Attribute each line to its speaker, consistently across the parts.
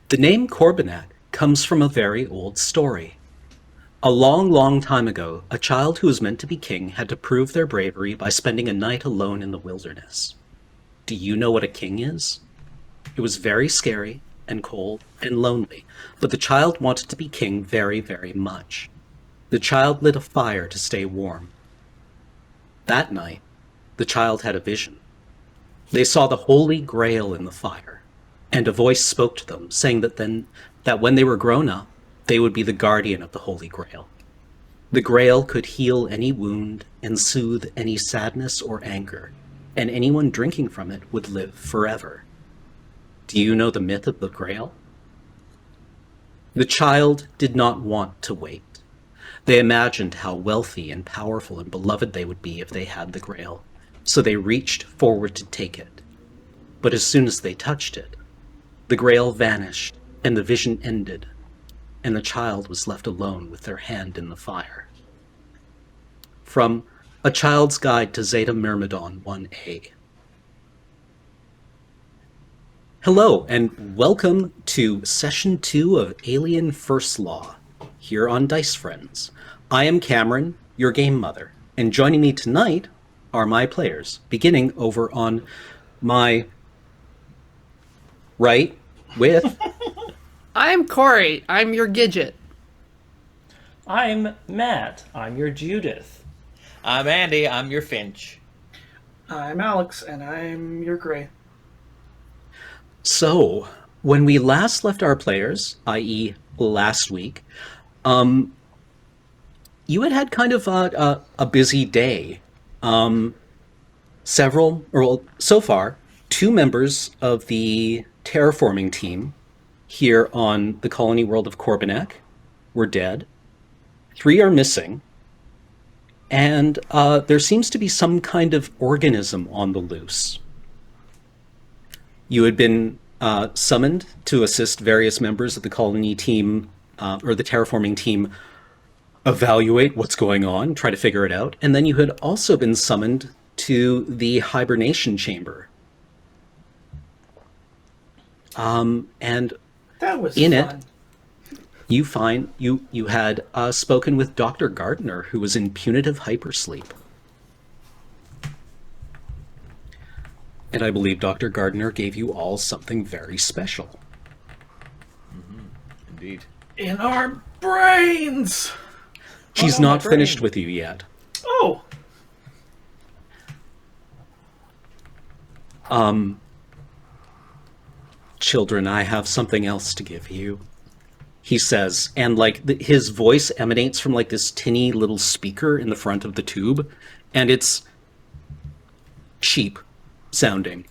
Speaker 1: The name Corbinec comes from a very old story. A long, long time ago, a child who was meant to be king had to prove their bravery by spending a night alone in the wilderness. Do you know what a king is? It was very scary and cold and lonely, but the child wanted to be king very, very much. The child lit a fire to stay warm. That night, the child had a vision. They saw the Holy Grail in the fire, and a voice spoke to them, saying that when they were grown up, they would be the guardian of the Holy Grail. The Grail could heal any wound and soothe any sadness or anger, and anyone drinking from it would live forever. Do you know the myth of the Grail? The child did not want to wait. They imagined how wealthy and powerful and beloved they would be if they had the Grail, so they reached forward to take it. But as soon as they touched it, the Grail vanished, and the vision ended, and the child was left alone with their hand in the fire. From A Child's Guide to Zeta Myrmidon 1A. Hello, and welcome to Session 2 of Alien First Law, here on Dice Friends. I am Cameron, your game mother, and joining me tonight are my players, beginning over on my right with...
Speaker 2: I'm Corey. I'm your Gidget.
Speaker 3: I'm Matt. I'm your Judith.
Speaker 4: I'm Andy. I'm your Finch.
Speaker 5: I'm Alex, and I'm your Gray.
Speaker 1: So, when we last left our players, i.e. last week, you had kind of a busy day. So far, 2 members of the terraforming team here on the colony world of Corbinec were dead. 3 are missing. And there seems to be some kind of organism on the loose. You had been summoned to assist various members of the colony team, or the terraforming team, evaluate what's going on, try to figure it out. And then you had also been summoned to the hibernation chamber. And
Speaker 5: That was
Speaker 1: in
Speaker 5: fun.
Speaker 1: it, you had spoken with Dr. Gardner, who was in punitive hypersleep. And I believe Dr. Gardner gave you all something very special.
Speaker 4: Indeed.
Speaker 5: In our brains!
Speaker 1: She's
Speaker 4: Oh, my
Speaker 1: not finished
Speaker 4: brain.
Speaker 1: with you yet.
Speaker 5: Oh!
Speaker 1: Children, I have something else to give you, he says, and his voice emanates from this tinny little speaker in the front of the tube, and it's cheap sounding,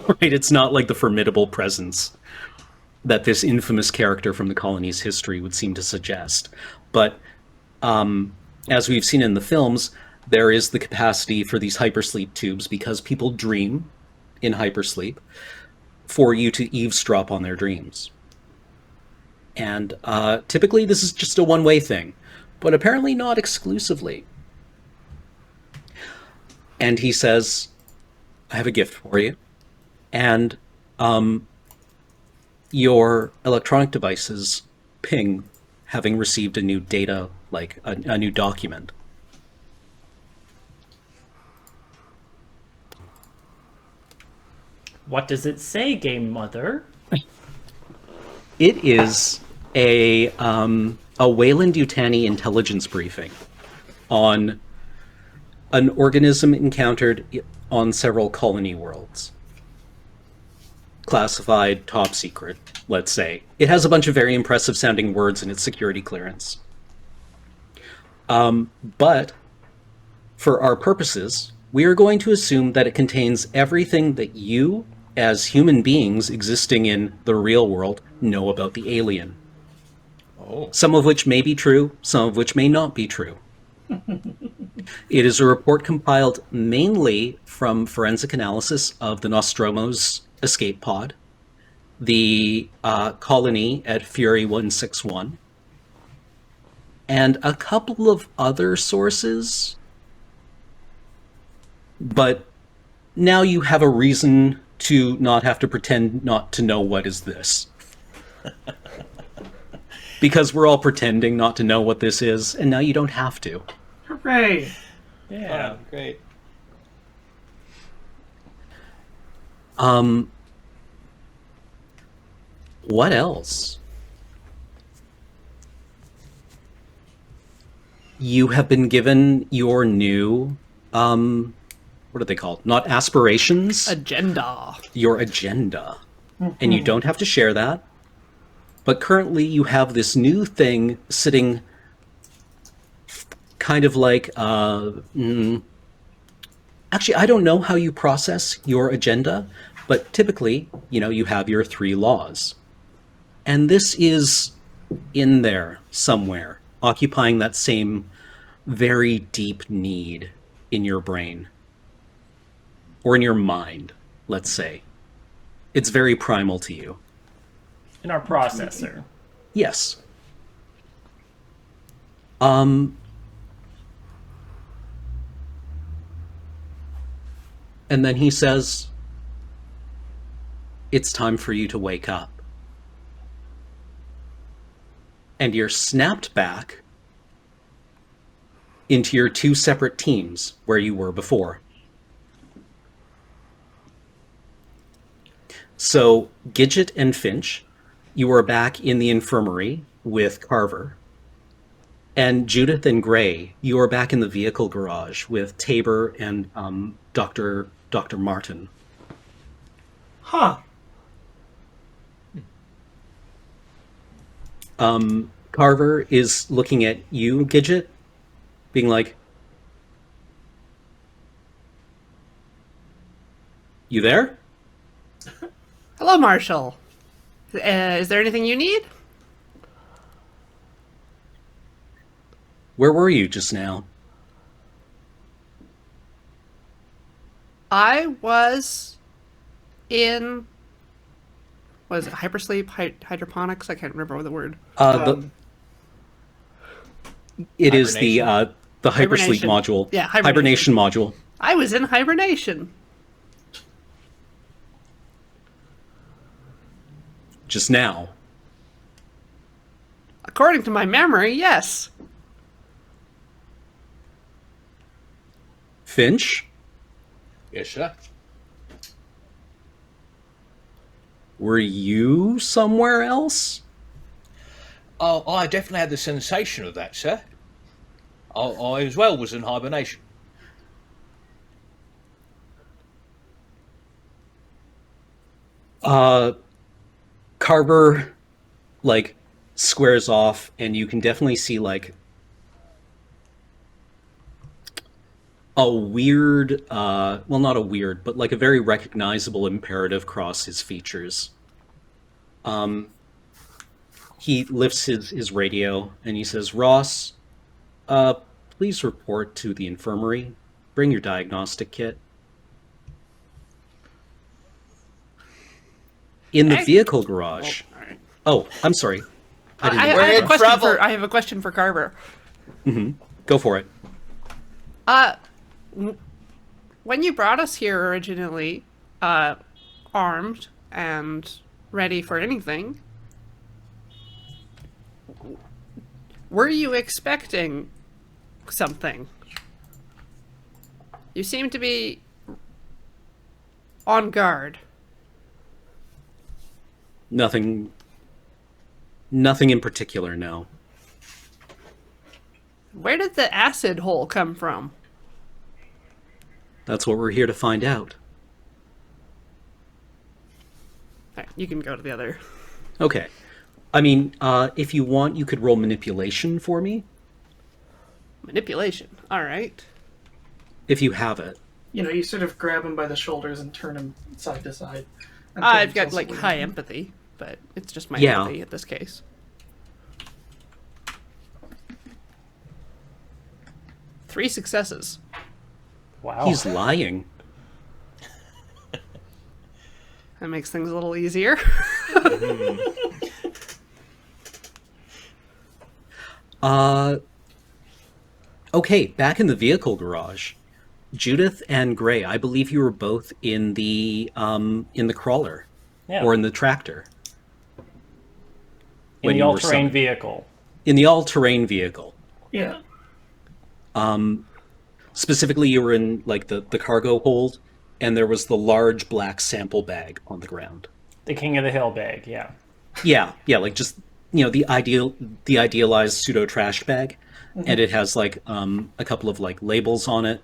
Speaker 1: right? It's not like the formidable presence that this infamous character from the colony's history would seem to suggest. But as we've seen in the films, there is the capacity for these hypersleep tubes, because people dream in hypersleep, for you to eavesdrop on their dreams. And typically this is just a one-way thing, but apparently not exclusively. And he says, I have a gift for you. And your electronic devices ping, having received a new data, like a new document.
Speaker 3: What does it say, Game Mother?
Speaker 1: It is a Wayland-Yutani intelligence briefing on an organism encountered on several colony worlds. Classified, top secret, let's say. It has a bunch of very impressive sounding words in its security clearance. But for our purposes, we are going to assume that it contains everything that you, as human beings existing in the real world, know about the alien.
Speaker 4: Oh.
Speaker 1: Some of which may be true, some of which may not be true. It is a report compiled mainly from forensic analysis of the Nostromo's escape pod, the colony at Fury 161, and a couple of other sources. But now you have a reason to not have to pretend not to know what is this. Because we're all pretending not to know what this is, and now you don't have to.
Speaker 5: Hooray!
Speaker 3: Yeah.
Speaker 4: Oh, great.
Speaker 1: What else? You have been given your new, what are they called? Not aspirations,
Speaker 2: Agenda.
Speaker 1: your agenda. And you don't have to share that. But currently you have this new thing sitting kind of like, actually, I don't know how you process your agenda, but typically, you have your 3 laws. And this is in there somewhere, occupying that same very deep need in your brain. Or in your mind, let's say. It's very primal to you.
Speaker 3: In our processor.
Speaker 1: Yes. And then he says, it's time for you to wake up. And you're snapped back into your 2 separate teams where you were before. So, Gidget and Finch, you are back in the infirmary with Carver. And Judith and Gray, you are back in the vehicle garage with Tabor and Dr. Martin.
Speaker 5: Huh.
Speaker 1: Carver is looking at you, Gidget, being like, you there?
Speaker 2: Hello, Marshall. Is there anything you need?
Speaker 1: Where were you just now?
Speaker 2: I was in... Was it hypersleep? Hydroponics? I can't remember the word.
Speaker 1: It is the hypersleep
Speaker 2: Hibernation.
Speaker 1: module.
Speaker 2: Yeah,
Speaker 1: hibernation module.
Speaker 2: I was in hibernation.
Speaker 1: Just now.
Speaker 2: According to my memory, yes.
Speaker 1: Finch,
Speaker 4: Yes, sir.
Speaker 1: were you somewhere else?
Speaker 4: Oh, I definitely had the sensation of that, sir. I as well was in hibernation.
Speaker 1: Carver, squares off, and you can definitely see, a weird, well, not a weird, but a very recognizable imperative across his features. He lifts his radio, and he says, Ross, please report to the infirmary. Bring your diagnostic kit. In the vehicle garage.
Speaker 2: All right.
Speaker 1: Oh, I'm sorry.
Speaker 2: I
Speaker 4: We're
Speaker 2: have
Speaker 4: in
Speaker 2: a question
Speaker 4: trouble.
Speaker 2: I have a question for Carver.
Speaker 1: Go for it.
Speaker 2: When you brought us here originally, armed and ready for anything, were you expecting something? You seem to be on guard.
Speaker 1: Nothing in particular, no.
Speaker 2: Where did the acid hole come from?
Speaker 1: That's what we're here to find out.
Speaker 2: Alright, you can go to the other.
Speaker 1: Okay. I mean, if you want, you could roll manipulation for me,
Speaker 2: Manipulation. Alright.
Speaker 1: if you have it.
Speaker 5: You sort of grab him by the shoulders and turn him side to side. until
Speaker 2: I've
Speaker 5: he
Speaker 2: got,
Speaker 5: feels
Speaker 2: like,
Speaker 5: weird.
Speaker 2: high empathy, but it's just my
Speaker 1: Yeah.
Speaker 2: empathy at this case. Three successes.
Speaker 3: Wow.
Speaker 1: He's lying.
Speaker 2: That makes things a little easier.
Speaker 1: Okay, back in the vehicle garage. Judith and Gray, I believe you were both in the crawler.
Speaker 3: Yeah.
Speaker 1: Or in the tractor.
Speaker 3: In
Speaker 1: when
Speaker 3: the
Speaker 1: you were
Speaker 3: all-terrain
Speaker 1: summoned.
Speaker 3: vehicle.
Speaker 1: In the all-terrain vehicle.
Speaker 5: Yeah.
Speaker 1: Specifically, you were in like the cargo hold, and there was the large black sample bag on the ground.
Speaker 3: The King of the Hill bag, yeah.
Speaker 1: Yeah, like just the idealized pseudo trash bag, and it has like a couple of like labels on it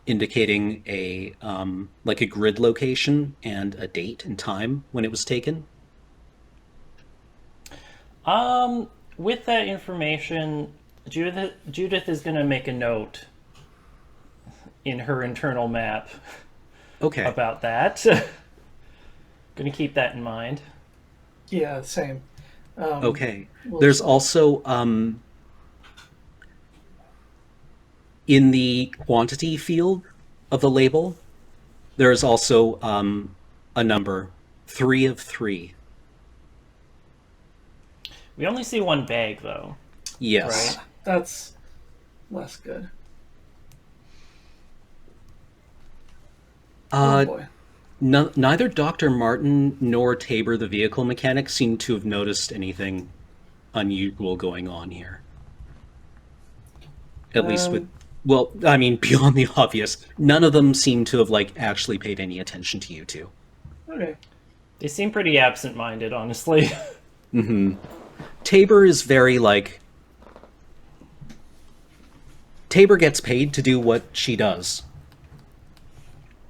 Speaker 1: indicating a like a grid location and a date and time when it was taken.
Speaker 3: With that information, Judith is going to make a note in her internal map
Speaker 1: Okay.
Speaker 3: about that. Going to keep that in mind.
Speaker 5: Yeah, same.
Speaker 1: Okay.
Speaker 5: We'll
Speaker 1: There's
Speaker 5: see.
Speaker 1: also in the quantity field of the label, there is also a number 3 of 3.
Speaker 3: We only see one bag, though.
Speaker 1: Yes.
Speaker 3: Right.
Speaker 5: That's less good. Oh boy.
Speaker 1: Neither Dr. Martin nor Tabor, the vehicle mechanic, seem to have noticed anything unusual going on here. At least with, well, I mean, beyond the obvious, none of them seem to have like actually paid any attention to you two.
Speaker 5: Okay.
Speaker 3: They seem pretty absent-minded, honestly.
Speaker 1: Tabor is very like, Tabor gets paid to do what she does.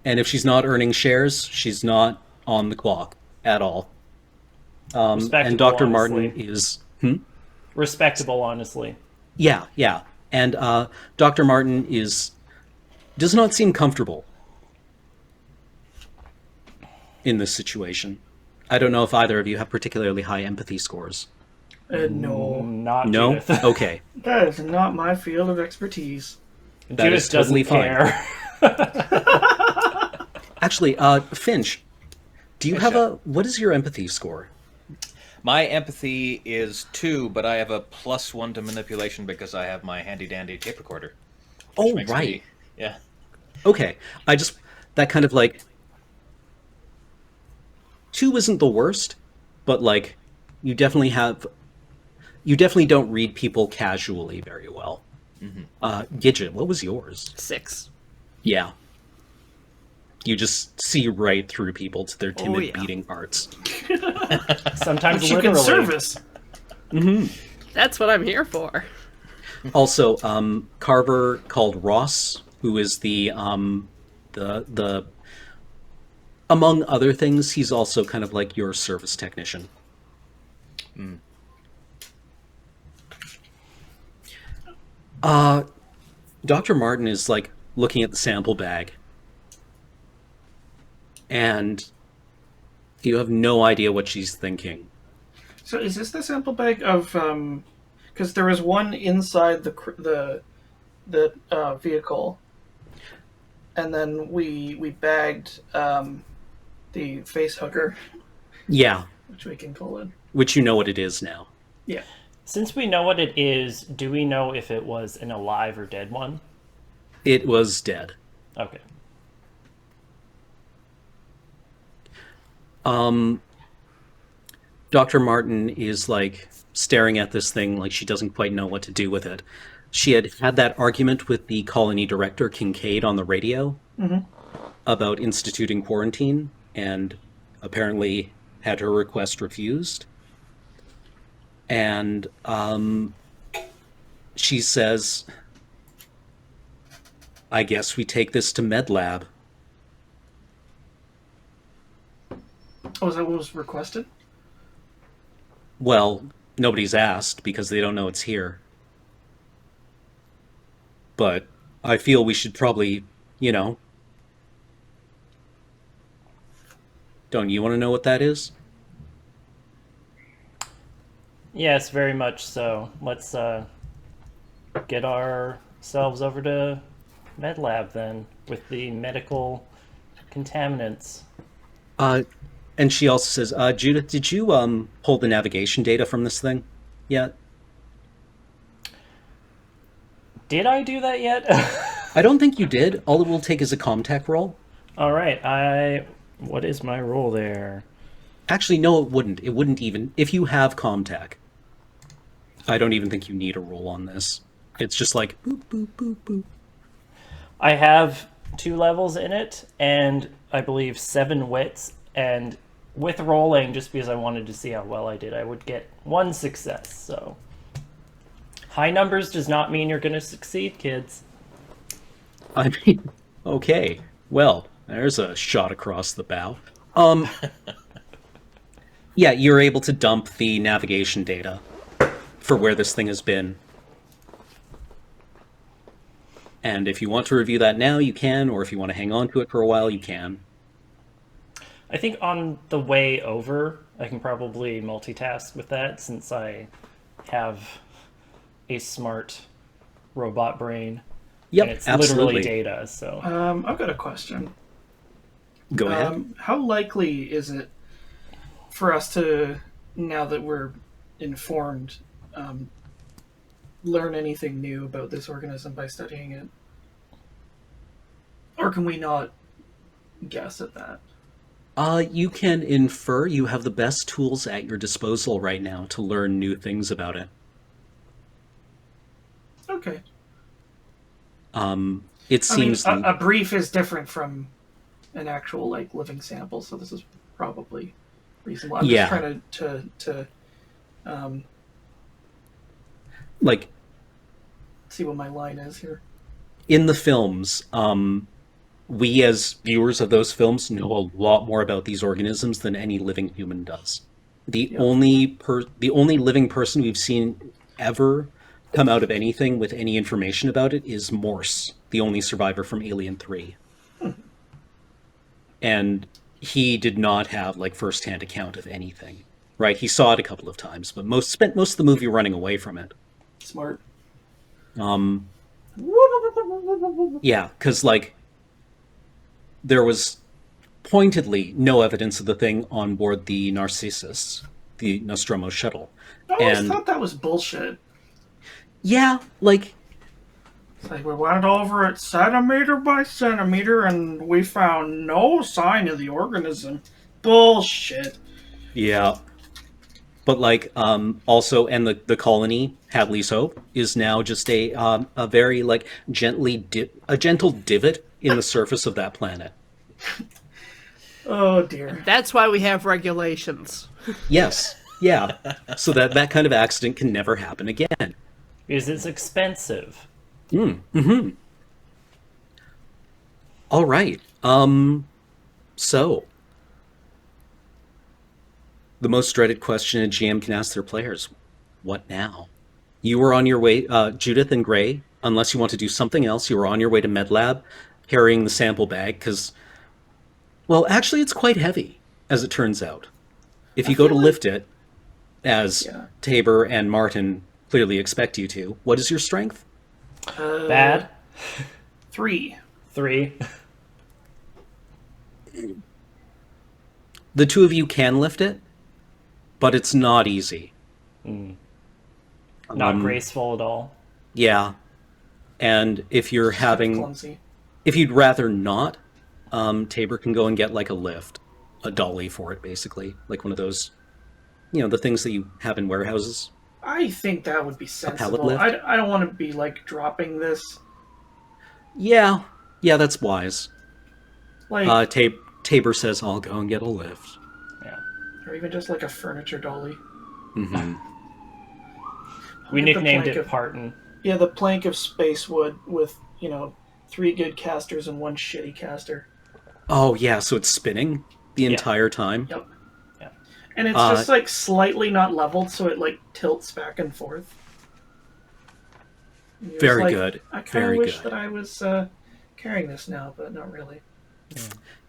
Speaker 1: And if she's not earning shares, she's not on the clock at all. And
Speaker 3: Respectable,
Speaker 1: Dr.
Speaker 3: honestly.
Speaker 1: Martin is...
Speaker 3: Respectable, honestly.
Speaker 1: Yeah. And Dr. Martin does not seem comfortable in this situation. I don't know if either of you have particularly high empathy scores.
Speaker 5: No.
Speaker 3: Not
Speaker 1: No?
Speaker 3: Judith.
Speaker 1: Okay.
Speaker 5: That is not my field of expertise.
Speaker 1: That is
Speaker 3: Judith
Speaker 1: totally
Speaker 3: doesn't
Speaker 1: fine.
Speaker 3: care.
Speaker 1: Actually, Finch, do you have what is your empathy score?
Speaker 4: My empathy is 2, but I have a +1 to manipulation because I have my handy-dandy tape recorder.
Speaker 1: Oh,
Speaker 4: Makes
Speaker 1: right.
Speaker 4: me- yeah.
Speaker 1: Okay. That kind of like, 2 isn't the worst, but like, you definitely don't read people casually very well. Gidget, what was yours?
Speaker 2: 6.
Speaker 1: Yeah. You just see right through people to their timid
Speaker 2: yeah.
Speaker 1: beating hearts.
Speaker 3: Sometimes
Speaker 5: But you
Speaker 3: literally.
Speaker 5: can service.
Speaker 2: That's what I'm here for.
Speaker 1: Also, Carver called Ross, who is the among other things, he's also kind of like your service technician. Dr. Martin is like looking at the sample bag, and you have no idea what she's thinking.
Speaker 5: So is this the sample bag of because there was one inside the vehicle, and then we bagged the face hugger,
Speaker 1: Yeah,
Speaker 5: which we can call it.
Speaker 1: which you know what it is now.
Speaker 5: Yeah.
Speaker 3: Since we know what it is, do we know if it was an alive or dead one?
Speaker 1: It was dead.
Speaker 3: Okay.
Speaker 1: Dr. Martin is like staring at this thing like she doesn't quite know what to do with it. She had that argument with the colony director, Kincaid, on the radio about instituting quarantine, and apparently had her request refused. And she says, I guess we take this to Med Lab.
Speaker 5: Oh, is that what was requested?
Speaker 1: Well, nobody's asked because they don't know it's here. But I feel we should probably, Don't you want to know what that is?
Speaker 3: Yes, very much so. Let's get ourselves over to Med Lab then with the medical contaminants.
Speaker 1: And she also says, Judith, did you pull the navigation data from this thing yet?
Speaker 3: Did I do that yet?
Speaker 1: I don't think you did. All it will take is a ComTech roll.
Speaker 3: All right. What is my role there?
Speaker 1: Actually, no, it wouldn't. It wouldn't even. If you have ComTech, I don't even think you need a roll on this. It's just like boop boop boop boop.
Speaker 3: I have 2 levels in it, and I believe 7 wits, and with rolling, just because I wanted to see how well I did, I would get 1 success, so... High numbers does not mean you're going to succeed, kids.
Speaker 1: I mean, okay. Well, there's a shot across the bow. Yeah, you're able to dump the navigation data for where this thing has been. And if you want to review that now, you can, or if you want to hang on to it for a while, you can.
Speaker 3: I think on the way over, I can probably multitask with that, since I have a smart robot brain.
Speaker 1: Yep,
Speaker 3: and it's
Speaker 1: absolutely.
Speaker 3: literally data, so...
Speaker 5: I've got a question.
Speaker 1: Go ahead.
Speaker 5: How likely is it for us to, now that we're informed, learn anything new about this organism by studying it? Or can we not guess at that?
Speaker 1: You can infer. You have the best tools at your disposal right now to learn new things about it.
Speaker 5: Okay.
Speaker 1: It seems...
Speaker 5: a brief is different from an actual, like, living sample, so this is probably reasonable. I'm
Speaker 1: Yeah.
Speaker 5: just trying to
Speaker 1: like,
Speaker 5: see what my line is here.
Speaker 1: in the films, we as viewers of those films know a lot more about these organisms than any living human does. The only living person we've seen ever come out of anything with any information about it is Morse, the only survivor from Alien 3. And he did not have like first-hand account of anything, right? He saw it a couple of times, but spent most of the movie running away from it.
Speaker 5: Smart.
Speaker 1: Yeah, because like there was pointedly no evidence of the thing on board the Narcissus, the Nostromo shuttle.
Speaker 5: I always
Speaker 1: And
Speaker 5: thought that was bullshit.
Speaker 1: yeah, like
Speaker 5: It's like, we went over it centimeter by centimeter and we found no sign of the organism. Bullshit.
Speaker 1: yeah. But like also, and the colony, Hadley's Hope, is now just a very like a gentle divot in the surface of that planet.
Speaker 5: Oh dear.
Speaker 2: That's why we have regulations.
Speaker 1: Yes, yeah. So that kind of accident can never happen again.
Speaker 3: Because it's expensive.
Speaker 1: All right. So the most dreaded question a GM can ask their players: what now? You were on your way, Judith and Gray. Unless you want to do something else, you were on your way to MedLab, carrying the sample bag because, well, actually, it's quite heavy, as it turns out. If you go to lift it, as Tabor and Martin clearly expect you to, what is your strength?
Speaker 3: Bad.
Speaker 5: 3.
Speaker 3: 3.
Speaker 1: The two of you can lift it, but it's not easy.
Speaker 3: Not graceful at all.
Speaker 1: Yeah. And if you're
Speaker 5: Clumsy.
Speaker 1: if you'd rather not, Tabor can go and get like a lift, a dolly for it, basically. Like one of those, the things that you have in warehouses.
Speaker 5: I think that would be sensible.
Speaker 1: lift?
Speaker 5: I don't want to be, like, dropping this.
Speaker 1: Yeah, that's wise.
Speaker 5: Like,
Speaker 1: Tabor says, I'll go and get a lift.
Speaker 3: Yeah.
Speaker 5: or even just, like, a furniture dolly.
Speaker 3: We
Speaker 5: Get the
Speaker 3: nicknamed
Speaker 5: plank
Speaker 3: it
Speaker 5: of-
Speaker 3: Parton.
Speaker 5: Yeah, the plank of space wood with, 3 good casters and 1 shitty caster.
Speaker 1: Oh, yeah, so it's spinning the entire time?
Speaker 5: Yep.
Speaker 3: Yeah.
Speaker 5: And it's just, like, slightly not leveled, so it, like, tilts back and forth. And you're
Speaker 1: Very
Speaker 5: just like,
Speaker 1: good.
Speaker 5: I kind
Speaker 1: Very
Speaker 5: of wish
Speaker 1: good.
Speaker 5: that I was carrying this now, but not really.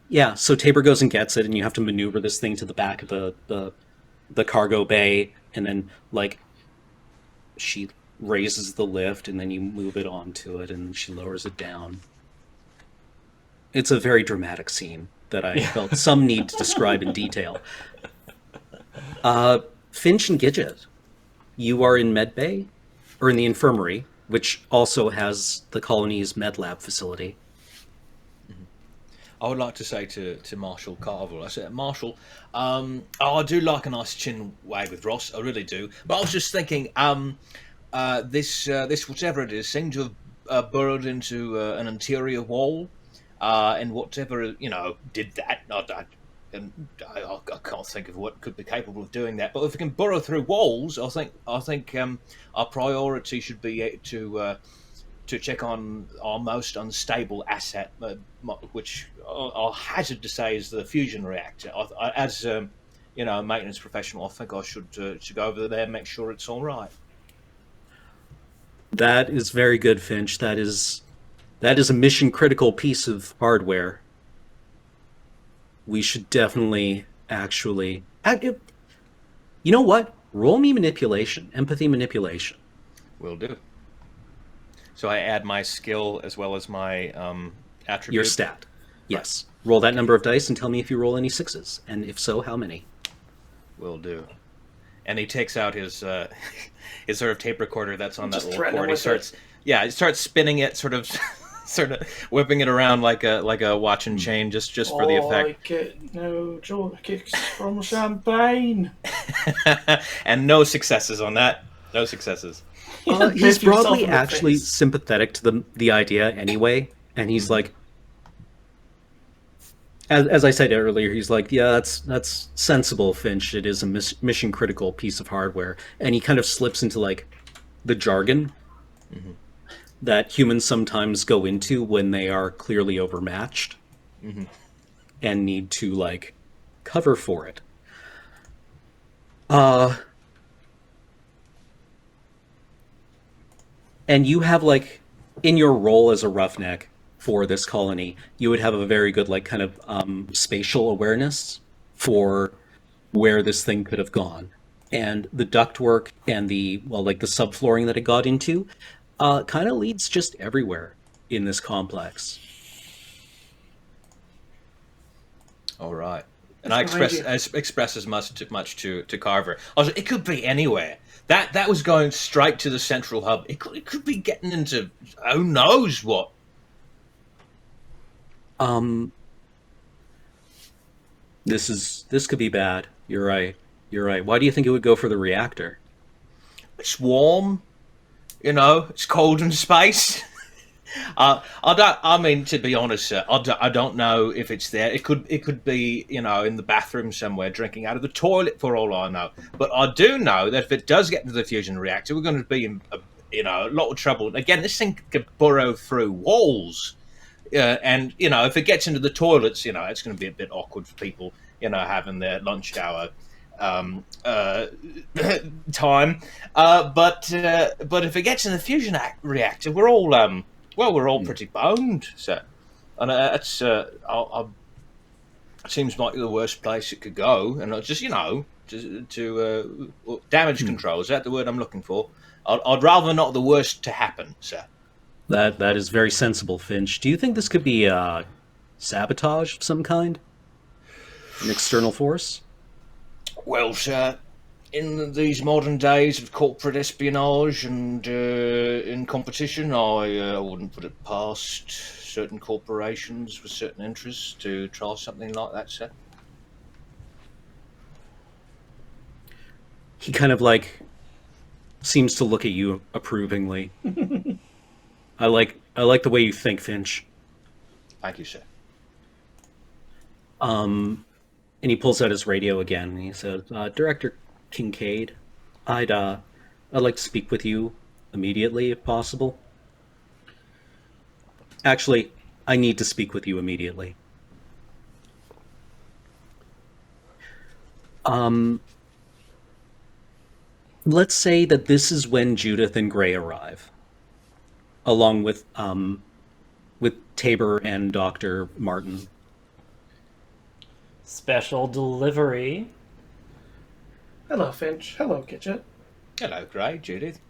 Speaker 1: Yeah, so Tabor goes and gets it, and you have to maneuver this thing to the back of the cargo bay, and then, like, she raises the lift, and then you move it onto it, and she lowers it down. It's a very dramatic scene that I felt some need to describe in detail. Finch and Gidget, you are in Medbay, or in the infirmary, which also has the colony's med lab facility.
Speaker 4: I would like to say to Marshall Carville, I said, Marshall, I do like a nice chin wag with Ross, I really do. But I was just thinking, this whatever it is seemed to have burrowed into an interior wall, and whatever did that. I can't think of what could be capable of doing that. But if it can burrow through walls, I think our priority should be to check on our most unstable asset, which I'll hazard to say is the fusion reactor. As a maintenance professional, I think I should go over there and make sure it's all right.
Speaker 1: That is very good, Finch. That is a mission critical piece of hardware. We should definitely actually. You know what? Roll me manipulation, empathy manipulation.
Speaker 4: Will do. So I add my skill as well as my attribute.
Speaker 1: Your stat. Yes. Roll that number of dice and tell me if you roll any sixes, and if so, how many.
Speaker 4: Will do. And he takes out his his sort of tape recorder that's on that
Speaker 5: Just
Speaker 4: little
Speaker 5: threaten
Speaker 4: cord.
Speaker 5: him
Speaker 4: He
Speaker 5: with
Speaker 4: he starts spinning it, sort of whipping it around like a watch and chain, just for the effect.
Speaker 5: I get no joy kicks from champagne.
Speaker 4: And no successes on that. No successes.
Speaker 1: He's
Speaker 5: Bit yourself
Speaker 1: broadly
Speaker 5: in the
Speaker 1: actually
Speaker 5: face.
Speaker 1: sympathetic to the idea anyway, and he's like, as I said earlier, he's like, yeah, that's sensible, Finch. It is a mission critical piece of hardware, and he kind of slips into like the jargon that humans sometimes go into when they are clearly overmatched and need to like cover for it. And you have like in your role as a roughneck for this colony, you would have a very good like kind of spatial awareness for where this thing could have gone. And the ductwork and the subflooring that it got into kind of leads just everywhere in this complex.
Speaker 4: All right. And I express as much to Carver. I was like, it could be anywhere. That was going straight to the central hub. It could be getting into who knows what.
Speaker 1: This could be bad. You're right. Why do you think it would go for the reactor?
Speaker 4: It's warm, it's cold in space. I mean, to be honest, sir, I don't know if it's there. It could be, in the bathroom somewhere, drinking out of the toilet for all I know. But I do know that if it does get into the fusion reactor, we're going to be in, a lot of trouble. Again, this thing could burrow through walls, and if it gets into the toilets, it's going to be a bit awkward for people, having their lunch hour time. But if it gets in the fusion reactor, we're all pretty boned, sir. And that's it seems like the worst place it could go. And just to damage control, is that the word I'm looking for? I'd rather not the worst to happen, sir.
Speaker 1: That is very sensible, Finch. Do you think this could be sabotage of some kind? An external force?
Speaker 4: Well, sir, in these modern days of corporate espionage and in competition, I wouldn't put it past certain corporations with certain interests to try something like that, sir.
Speaker 1: He kind of like seems to look at you approvingly. I like the way you think, Finch.
Speaker 4: Thank you, sir.
Speaker 1: And he pulls out his radio again and he says, Director Kincaid, I'd like to speak with you immediately if possible. Actually, I need to speak with you immediately. Let's say that this is when Judith and Gray arrive, along with Tabor and Dr. Martin.
Speaker 3: Special delivery.
Speaker 5: Hello, Finch. Hello, Kitchet.
Speaker 4: Hello, Gray, Judith.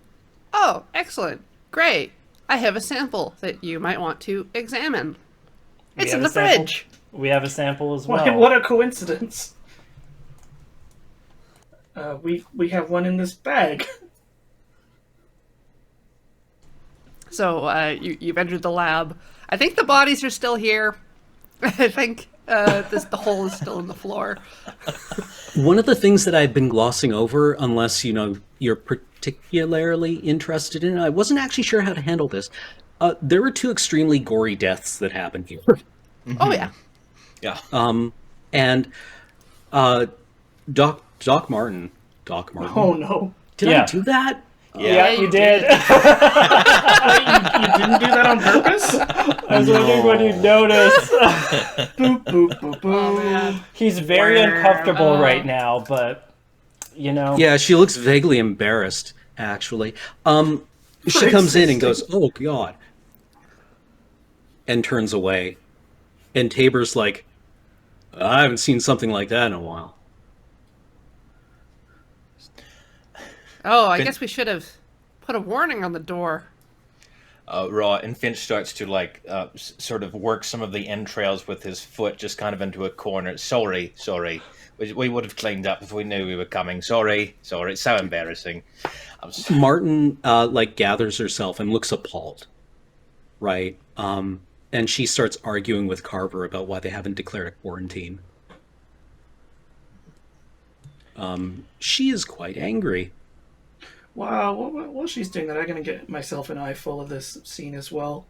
Speaker 2: Oh, excellent. Great. I have a sample that you might want to examine. It's in the fridge.
Speaker 3: We have a sample as well.
Speaker 5: What a coincidence. We have one in this bag.
Speaker 2: So you've entered the lab. I think the bodies are still here. I think the hole is still in the floor.
Speaker 1: One of the things that I've been glossing over, unless you're particularly interested in it, I wasn't actually sure how to handle this. There were two extremely gory deaths that happened here.
Speaker 2: Oh yeah.
Speaker 4: Yeah.
Speaker 1: And Doc Martin.
Speaker 5: Oh no.
Speaker 1: Did
Speaker 3: Yeah.
Speaker 1: I do that?
Speaker 3: Yeah, you did.
Speaker 5: You didn't do that on purpose?
Speaker 3: I was wondering when you'd notice.
Speaker 5: Boop, boop, boop, boop.
Speaker 2: Man.
Speaker 3: He's very uncomfortable right now, but
Speaker 1: Yeah, she looks vaguely embarrassed, actually. She comes in and goes, "Oh God," and turns away. And Tabor's like, "I haven't seen something like that in a while."
Speaker 2: Oh, I guess we should have put a warning on the door.
Speaker 4: Right, and Finch starts to sort of work some of the entrails with his foot, just kind of into a corner. Sorry. We would have cleaned up if we knew we were coming. Sorry. It's so embarrassing.
Speaker 1: Martin gathers herself and looks appalled, right? And she starts arguing with Carver about why they haven't declared a quarantine. She is quite angry.
Speaker 5: Wow, while she's doing that, I'm going to get myself an eye full of this scene as well.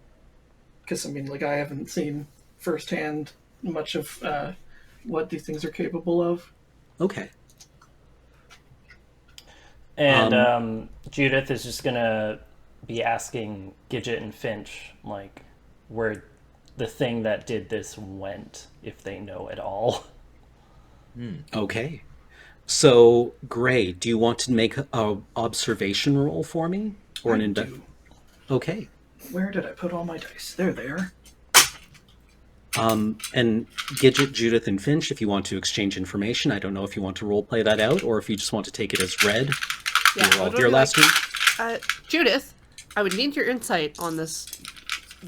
Speaker 5: Because, I haven't seen firsthand much of what these things are capable of.
Speaker 1: Okay.
Speaker 3: And Judith is just gonna be asking Gidget and Finch, where the thing that did this went, if they know at all.
Speaker 1: Okay. So, Gray, do you want to make a observation roll for me? Or
Speaker 5: I do.
Speaker 1: Okay.
Speaker 5: Where did I put all my dice? They're there.
Speaker 1: And Gidget, Judith, and Finch, if you want to exchange information, I don't know if you want to roleplay that out or if you just want to take it as read. You were all
Speaker 2: would
Speaker 1: here
Speaker 2: you
Speaker 1: last week.
Speaker 2: Judith, I would need your insight on the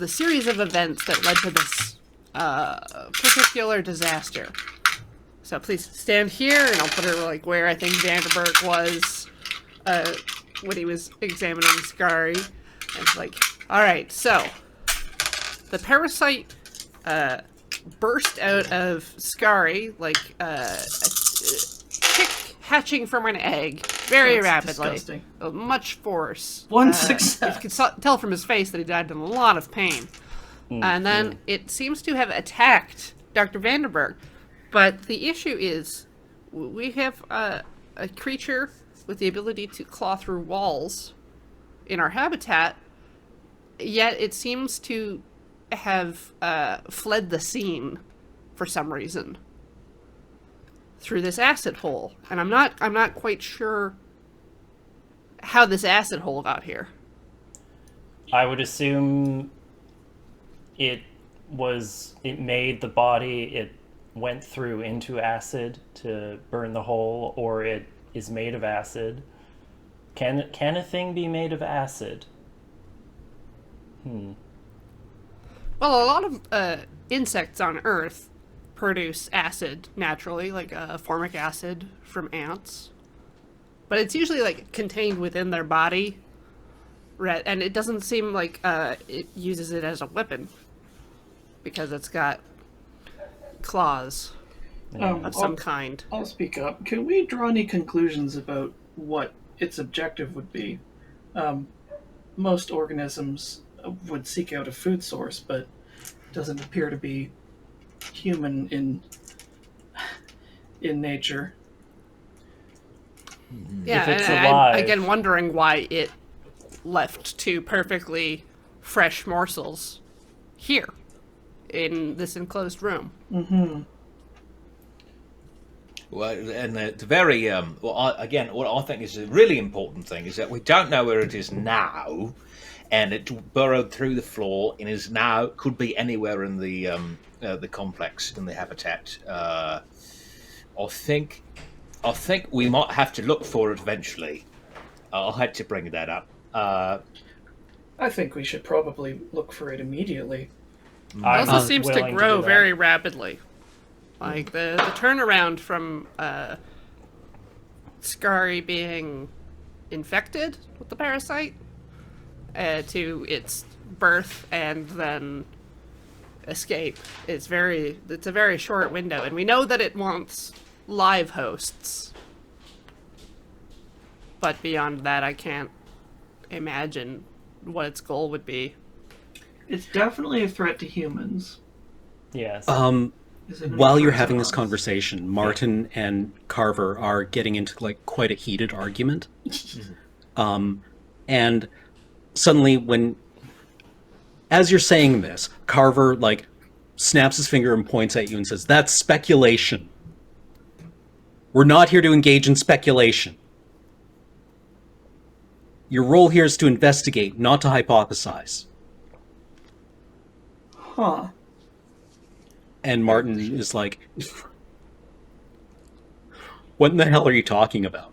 Speaker 2: series of events that led to this particular disaster. So please stand here, and I'll put her where I think Vanderberg was when he was examining Skari. And all right, so the parasite burst out of Skari like a chick hatching from an egg very
Speaker 5: That's
Speaker 2: rapidly.
Speaker 5: disgusting.
Speaker 2: With much force.
Speaker 5: One success.
Speaker 2: You can tell from his face that he died in a lot of pain. And then it seems to have attacked Dr. Vanderberg. But the issue is, we have a creature with the ability to claw through walls in our habitat, yet it seems to have fled the scene for some reason through this acid hole, and I'm not quite sure how this acid hole got here.
Speaker 3: I would assume it made the body, it went through into acid to burn the hole, or it is made of acid. Can a thing be made of acid?
Speaker 2: Well, a lot of insects on Earth produce acid naturally, like formic acid from ants. But it's usually contained within their body, and it doesn't seem like it uses it as a weapon because it's got claws of some kind.
Speaker 5: I'll speak up. Can we draw any conclusions about what its objective would be? Most organisms would seek out a food source, but doesn't appear to be human in nature.
Speaker 2: Yeah,
Speaker 3: If it's
Speaker 2: and
Speaker 3: alive.
Speaker 2: I'm again wondering why it left two perfectly fresh morsels here in this enclosed room.
Speaker 5: Mm-hmm.
Speaker 4: Well, and the very what I think is a really important thing is that we don't know where it is now, and it burrowed through the floor and is now could be anywhere in the complex, in the habitat. I think we might have to look for it eventually. I had to bring that up.
Speaker 5: I think we should probably look for it immediately.
Speaker 2: It also seems to
Speaker 3: willing to
Speaker 2: grow
Speaker 3: do that.
Speaker 2: very rapidly. The turnaround from Skari being infected with the parasite to its birth and then escape. It's a very short window, and we know that it wants live hosts. But beyond that, I can't imagine what its goal would be.
Speaker 5: It's definitely a threat to humans.
Speaker 3: Yes.
Speaker 5: Is it
Speaker 1: While
Speaker 5: any
Speaker 1: you're
Speaker 5: threat
Speaker 1: having
Speaker 5: to
Speaker 1: this
Speaker 5: us?
Speaker 1: conversation, Martin and Carver are getting into like quite a heated argument. And suddenly, as you're saying this, Carver like snaps his finger and points at you and says, "That's speculation. We're not here to engage in speculation. Your role here is to investigate, not to hypothesize."
Speaker 5: Huh.
Speaker 1: And Martin is like, "What in the hell are you talking about?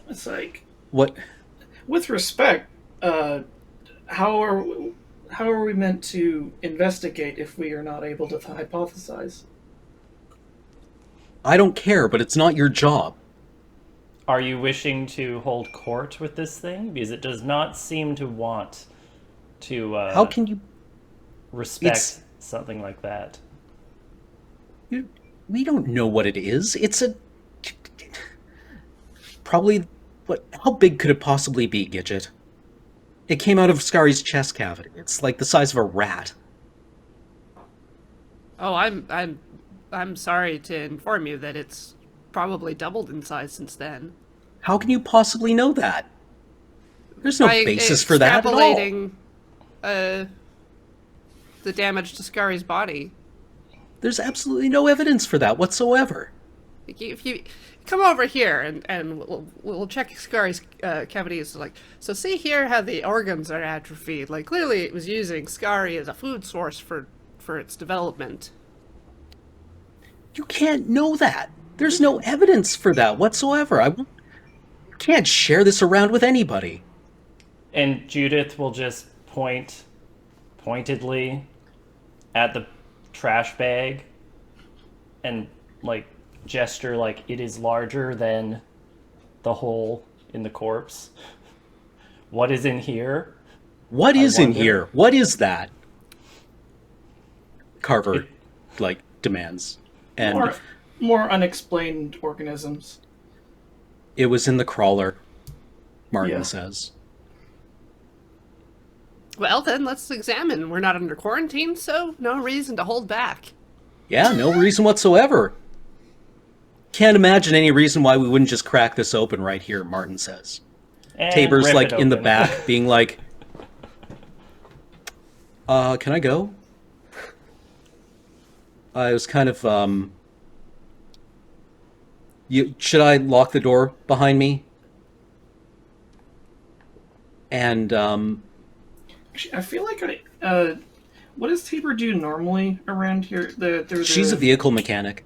Speaker 5: It's like,
Speaker 1: What?"
Speaker 5: with respect, how are we meant to investigate if we are not able to hypothesize?
Speaker 1: I don't care, but it's not your job.
Speaker 3: Are you wishing to hold court with this thing? Because it does not seem to want to
Speaker 1: How can you...
Speaker 3: respect
Speaker 1: it's-
Speaker 3: something like that.
Speaker 1: We don't know what it is. It's a... Probably... How big could it possibly be, Gidget? It came out of Scari's chest cavity. It's like the size of a rat.
Speaker 2: Oh, I'm sorry to inform you that it's probably doubled in size since then.
Speaker 1: How can you possibly know that? There's no
Speaker 2: By
Speaker 1: basis for that at all.
Speaker 2: extrapolating, the damage to Scari's body.
Speaker 1: There's absolutely no evidence for that whatsoever.
Speaker 2: If you come over here and we'll check Scari's cavities, like, so see here how the organs are atrophied. Like, clearly it was using Scari as a food source for its development.
Speaker 1: You can't know that. There's no evidence for that whatsoever. Can't share this around with anybody.
Speaker 3: And Judith will just point pointedly at the trash bag and like gesture like it is larger than the hole in the corpse. What is in here?
Speaker 1: What is in
Speaker 3: wonder.
Speaker 1: here? What is that? Carver, demands. And
Speaker 5: More unexplained organisms.
Speaker 1: it was in the crawler, Martin
Speaker 5: Yeah.
Speaker 1: says.
Speaker 2: Well, then let's examine. We're not under quarantine, so no reason to hold back.
Speaker 1: Yeah, no reason whatsoever. Can't imagine any reason why we wouldn't just crack this open right here, Martin says.
Speaker 3: And
Speaker 1: Tabor's
Speaker 3: rip
Speaker 1: like
Speaker 3: it
Speaker 1: in the
Speaker 3: open.
Speaker 1: back being like, can I go? I was kind of, should I lock the door behind me? And,
Speaker 5: Actually, I feel like what does Tabor do normally around here?
Speaker 1: she's a vehicle mechanic.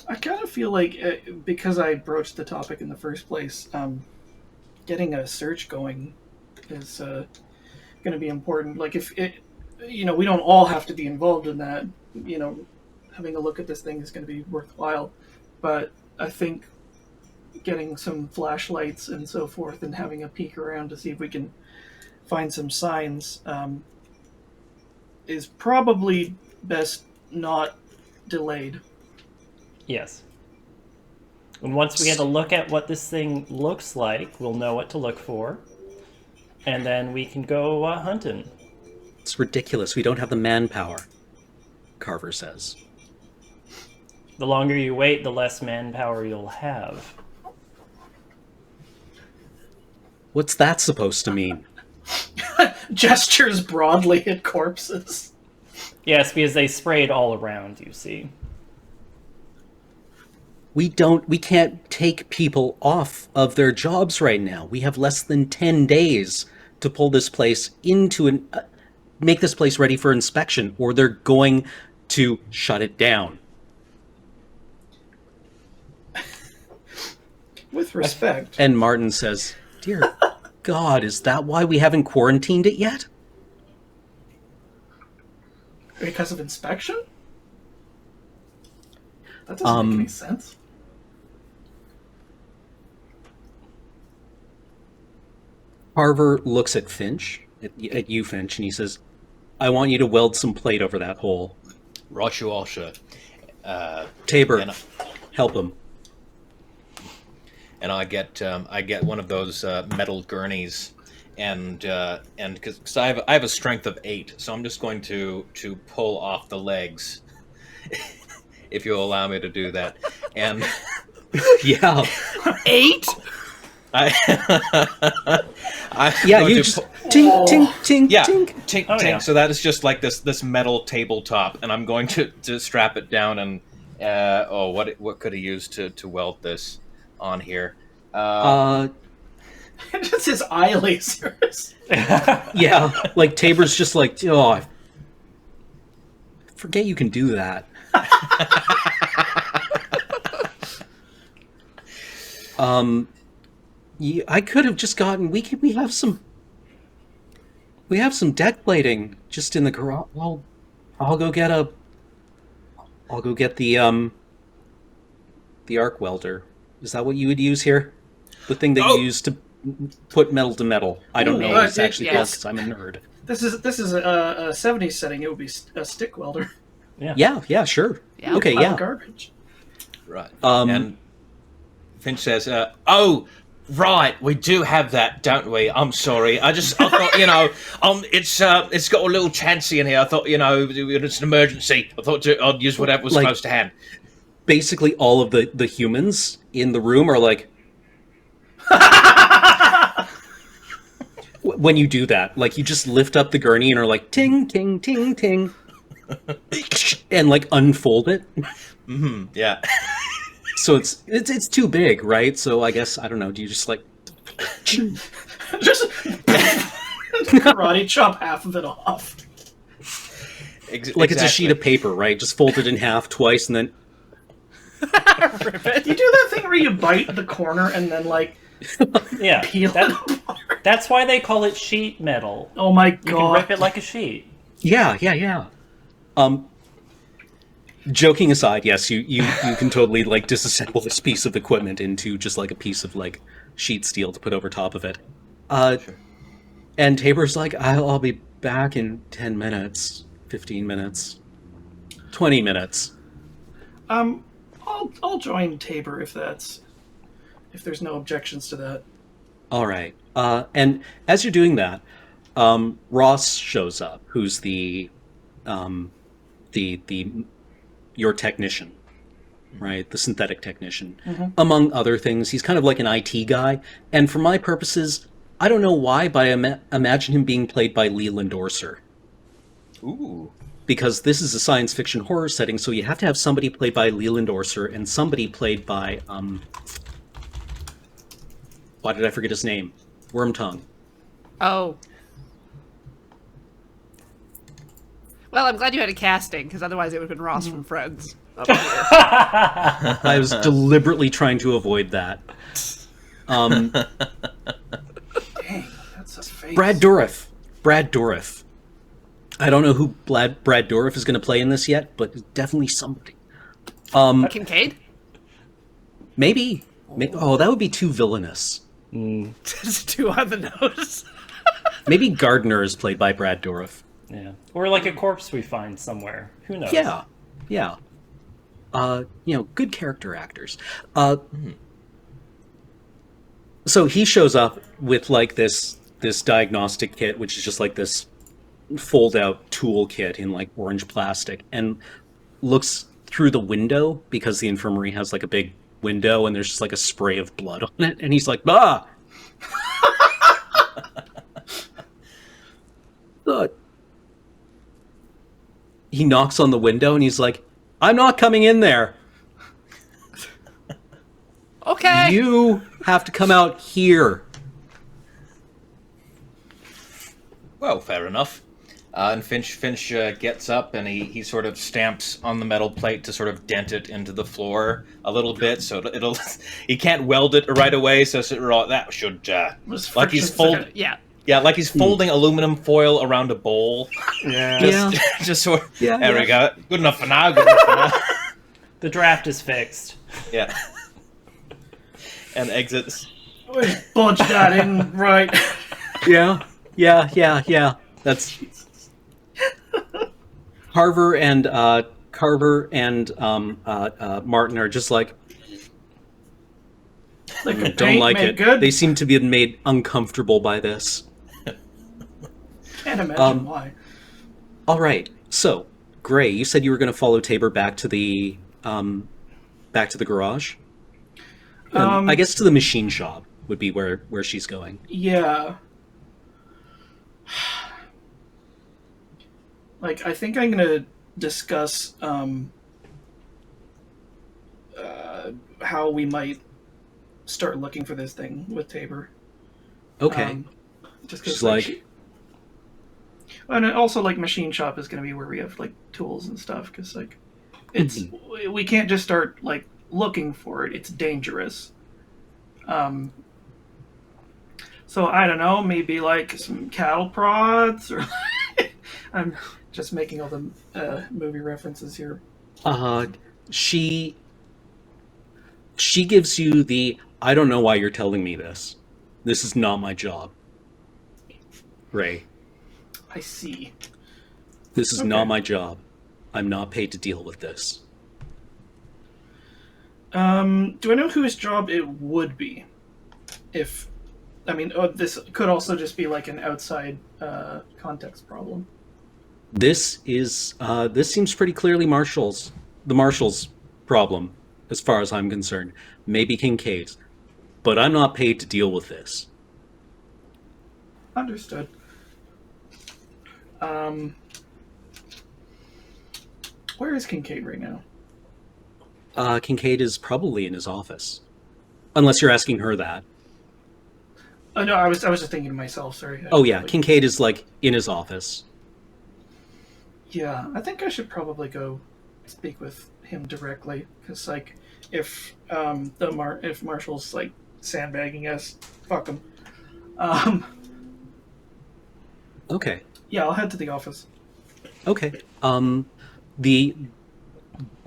Speaker 5: I kind of feel like because I broached the topic in the first place, getting a search going is going to be important. Like if it, we don't all have to be involved in that. Having a look at this thing is going to be worthwhile, but I think getting some flashlights and so forth and having a peek around to see if we can find some signs is probably best not delayed.
Speaker 3: Yes. And once we get a look at what this thing looks like, we'll know what to look for. And then we can go hunting.
Speaker 1: It's ridiculous. We don't have the manpower, Carver says.
Speaker 3: The longer you wait, the less manpower you'll have.
Speaker 1: What's that supposed to mean?
Speaker 5: Gestures broadly at corpses.
Speaker 3: Yes, because they sprayed all around, you see.
Speaker 1: We can't take people off of their jobs right now. We have less than 10 days to pull this place make this place ready for inspection, or they're going to shut it down.
Speaker 5: With respect.
Speaker 1: And Martin says, "Dear God, is that why we haven't quarantined it yet?"
Speaker 5: Because of inspection? That doesn't make any sense.
Speaker 1: Carver looks at Finch at you, Finch, and he says, "I want you to weld some plate over that hole."
Speaker 4: Right, you are, sir.
Speaker 1: Tabor,
Speaker 4: And,
Speaker 1: help him.
Speaker 4: and I get one of those metal gurneys, and because I have a strength of 8, so I'm just going to pull off the legs, if you'll allow me to do that, and
Speaker 1: Yeah,
Speaker 2: 8?
Speaker 4: I
Speaker 1: yeah.
Speaker 4: going
Speaker 1: You
Speaker 4: to
Speaker 1: just tink, tink, tink,
Speaker 4: Yeah,
Speaker 1: tink.
Speaker 4: tink,
Speaker 3: Oh,
Speaker 4: tink.
Speaker 3: yeah.
Speaker 4: So that is just like this metal tabletop, and I'm going to strap it down and what could I use to weld this on here?
Speaker 5: Just his eye lasers.
Speaker 1: Yeah, like Tabor's just like, oh, I forget you can do that. Yeah, I could have just gotten. We have some deck plating just in the garage. Well, I'll go get the arc welder. Is that what you would use here? The thing that
Speaker 4: Oh!
Speaker 1: you use to put metal to metal. I don't know what it's actually called
Speaker 2: yes.
Speaker 1: because I'm a nerd.
Speaker 5: This is a 70s setting. It would be a stick welder.
Speaker 1: Yeah, sure.
Speaker 2: Yeah.
Speaker 1: Okay,
Speaker 5: Pile of
Speaker 1: yeah.
Speaker 5: garbage.
Speaker 4: Right.
Speaker 1: Um,
Speaker 4: And Finch says, "Oh, right, we do have that, don't we? I'm sorry. I thought, it's got a little chancy in here. I thought, it's an emergency. I thought I'd use whatever was
Speaker 1: Like-
Speaker 4: close to hand."
Speaker 1: Basically, all of the humans in the room are like. When you do that, like you just lift up the gurney and are like ting ting ting ting, and like unfold it.
Speaker 4: Yeah.
Speaker 1: So it's too big, right? So I guess I don't know. Do you just like
Speaker 5: Just karate chop half of it off.
Speaker 1: like it's a sheet of paper, right? Just fold it in half twice and then
Speaker 5: You do that thing where you bite the corner and then like
Speaker 3: Yeah,
Speaker 5: peel it apart.
Speaker 3: that's why they call it sheet metal.
Speaker 5: Oh my
Speaker 3: You can
Speaker 5: god!
Speaker 3: rip it like a sheet.
Speaker 1: yeah. Joking aside, yes, you can totally like disassemble this piece of equipment into just like a piece of like sheet steel to put over top of it. And Tabor's like, I'll be back in 10 minutes, 15 minutes, 20 minutes.
Speaker 5: I'll join Tabor if there's no objections to that.
Speaker 1: All right. And as you're doing that, Ross shows up, who's your technician, right? The synthetic technician. Among other things, he's kind of like an IT guy. And for my purposes, I don't know why, but I imagine him being played by Leland Orser.
Speaker 4: Ooh.
Speaker 1: Because this is a science fiction horror setting, so you have to have somebody played by Leland Orser and somebody played by, why did I forget his name? Wormtongue.
Speaker 2: Oh. Well, I'm glad you had a casting, because otherwise it would have been Ross from Friends. Up here.
Speaker 1: I was deliberately trying to avoid that.
Speaker 5: Dang, that's a face.
Speaker 1: Brad Dourif. I don't know who Brad Dourif is going to play in this yet, but definitely somebody.
Speaker 2: Kincaid?
Speaker 1: Maybe. Oh, that would be too villainous.
Speaker 2: Just 2 on the nose.
Speaker 1: Maybe Gardner is played by Brad Dourif.
Speaker 3: Yeah, or like a corpse we find somewhere. Who knows?
Speaker 1: Yeah. Good character actors. So he shows up with like this diagnostic kit, which is just like this fold-out tool kit in like orange plastic, and looks through the window because the infirmary has like a big window, and there's just like a spray of blood on it, and he's like, "Ah!" Look. He knocks on the window, and he's like, "I'm not coming in there.
Speaker 2: Okay.
Speaker 1: You have to come out here."
Speaker 4: Well, fair enough. And Finch gets up and he sort of stamps on the metal plate to sort of dent it into the floor a little bit, so it'll he can't weld it right away. So that should
Speaker 5: Was
Speaker 4: like he's
Speaker 5: friction-
Speaker 2: Yeah.
Speaker 4: like he's folding aluminum foil around a bowl.
Speaker 1: Yeah.
Speaker 4: Just sort.
Speaker 1: Yeah,
Speaker 4: There
Speaker 1: yeah.
Speaker 4: we go. Good enough for now. Good enough for now.
Speaker 3: The draft is fixed.
Speaker 4: Yeah. And exits.
Speaker 5: Budge that in right.
Speaker 1: Yeah. Yeah. That's Carver and Martin are just like,
Speaker 5: Like the
Speaker 1: don't
Speaker 5: paint
Speaker 1: like
Speaker 5: made
Speaker 1: it.
Speaker 5: good.
Speaker 1: They seem to be made uncomfortable by this.
Speaker 5: Can't imagine why.
Speaker 1: All right. So, Gray, you said you were going to follow Tabor back to the garage. I guess to the machine shop would be where she's going.
Speaker 5: Yeah. Like, I think I'm gonna discuss how we might start looking for this thing with Tabor.
Speaker 1: Okay.
Speaker 5: Just
Speaker 1: She's
Speaker 5: because,
Speaker 1: like,
Speaker 5: and also like machine shop is gonna be where we have like tools and stuff. Because like, it's we can't just start like looking for it. It's dangerous. So I don't know, maybe like some cattle prods, or I'm just making all the movie references here.
Speaker 1: she gives you the, I don't know why you're telling me this. This is not my job. Ray,
Speaker 5: I see.
Speaker 1: this is
Speaker 5: Okay.
Speaker 1: not my job. I'm not paid to deal with this.
Speaker 5: Do I know whose job it would be? If, I mean, this could also just be like an outside context problem.
Speaker 1: This seems pretty clearly the Marshall's problem, as far as I'm concerned. Maybe Kincaid's, but I'm not paid to deal with this.
Speaker 5: Understood. Where is Kincaid right now?
Speaker 1: Kincaid is probably in his office, unless you're asking her that.
Speaker 5: Oh no, I was just thinking to myself. Sorry.
Speaker 1: Oh yeah, Kincaid is like in his office.
Speaker 5: Yeah, I think I should probably go speak with him directly, because like if if Marshall's like sandbagging us, fuck him.
Speaker 1: Okay.
Speaker 5: Yeah, I'll head to the office.
Speaker 1: Okay. The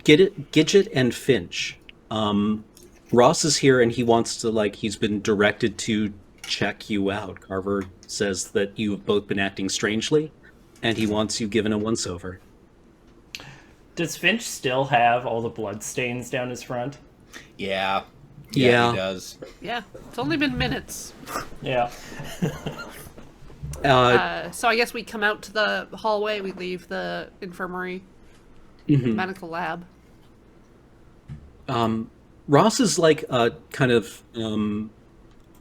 Speaker 1: Gidget and Finch. Ross is here and he wants to, like, he's been directed to check you out. Carver says that you have both been acting strangely, and he wants you given a once-over.
Speaker 3: Does Finch still have all the blood stains down his front?
Speaker 4: Yeah,
Speaker 1: Yeah.
Speaker 4: he does.
Speaker 2: Yeah, it's only been minutes.
Speaker 3: Yeah.
Speaker 2: So I guess we come out to the hallway, we leave the infirmary, medical lab.
Speaker 1: Ross is like kind of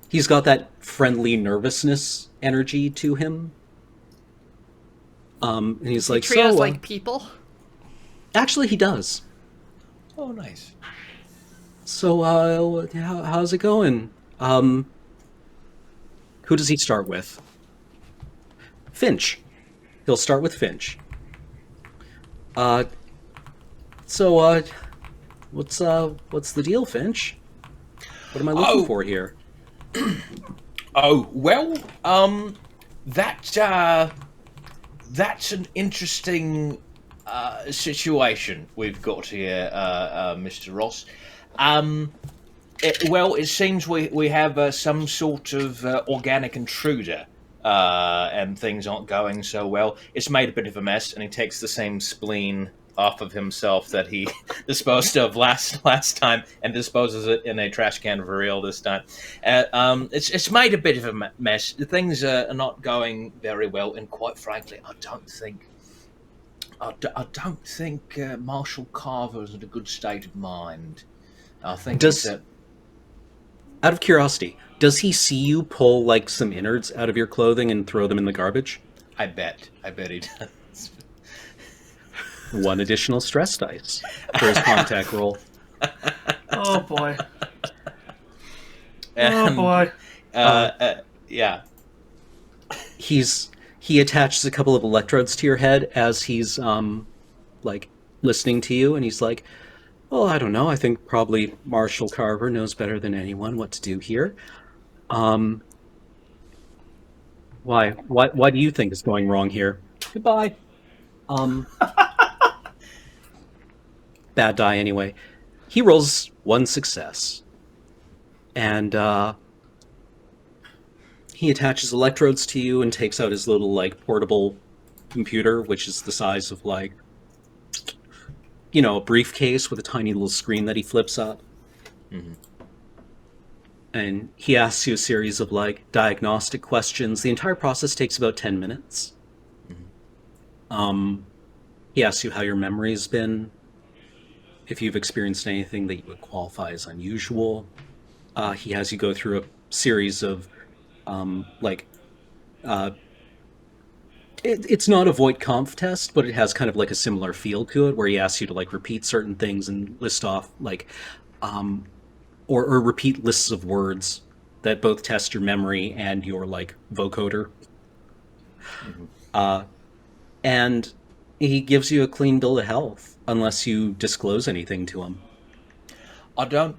Speaker 1: he's got that friendly nervousness energy to him. And he's like,
Speaker 2: Treat us
Speaker 1: so
Speaker 2: like people.
Speaker 1: actually he does.
Speaker 4: Oh, nice.
Speaker 1: So how's it going? Who does he start with? Finch. He'll start with Finch. What's the deal, Finch? What am I looking for here?
Speaker 4: Oh, well, that's an interesting situation we've got here, Mr. Ross. It seems we have some sort of organic intruder, and things aren't going so well. It's made a bit of a mess, and he takes the same spleen off of himself that he disposed of last time, and disposes it in a trash can for real this time. It's made a bit of a mess. Things are not going very well, and quite frankly, I don't think Marshall Carver is in a good state of mind. I think
Speaker 1: Out of curiosity, does he see you pull like some innards out of your clothing and throw them in the garbage?
Speaker 4: I bet he does.
Speaker 1: One additional stress dice for his contact roll.
Speaker 5: Oh boy.
Speaker 4: And,
Speaker 5: Oh boy.
Speaker 4: Yeah.
Speaker 1: He attaches a couple of electrodes to your head as he's like listening to you, and he's like, well, I don't know. I think probably Marshall Carver knows better than anyone what to do here. Why? What do you think is going wrong here? Goodbye. Bad die anyway. He rolls one success. And he attaches electrodes to you and takes out his little, like, portable computer, which is the size of, like, a briefcase with a tiny little screen that he flips up.
Speaker 4: Mm-hmm.
Speaker 1: And he asks you a series of, like, diagnostic questions. The entire process takes about 10 minutes. He asks you how your memory's been, if you've experienced anything that you would qualify as unusual. He has you go through a series of, it's not a Voight-Kampff test, but it has kind of like a similar feel to it, where he asks you to, like, repeat certain things and list off, like, or repeat lists of words that both test your memory and your, like, vocoder. And he gives you a clean bill of health unless you disclose anything to him.
Speaker 4: I don't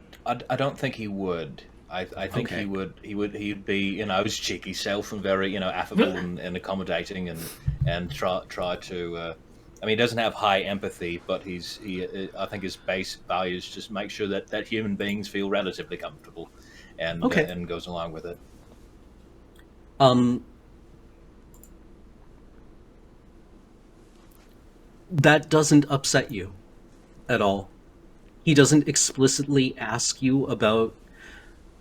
Speaker 4: think he would. I think
Speaker 1: Okay.
Speaker 4: he'd be, his cheeky self and very, affable and accommodating and try to. He doesn't have high empathy, but I think his base values just make sure that human beings feel relatively comfortable, and
Speaker 1: Okay.
Speaker 4: And goes along with it.
Speaker 1: That doesn't upset you at all. He doesn't explicitly ask you about...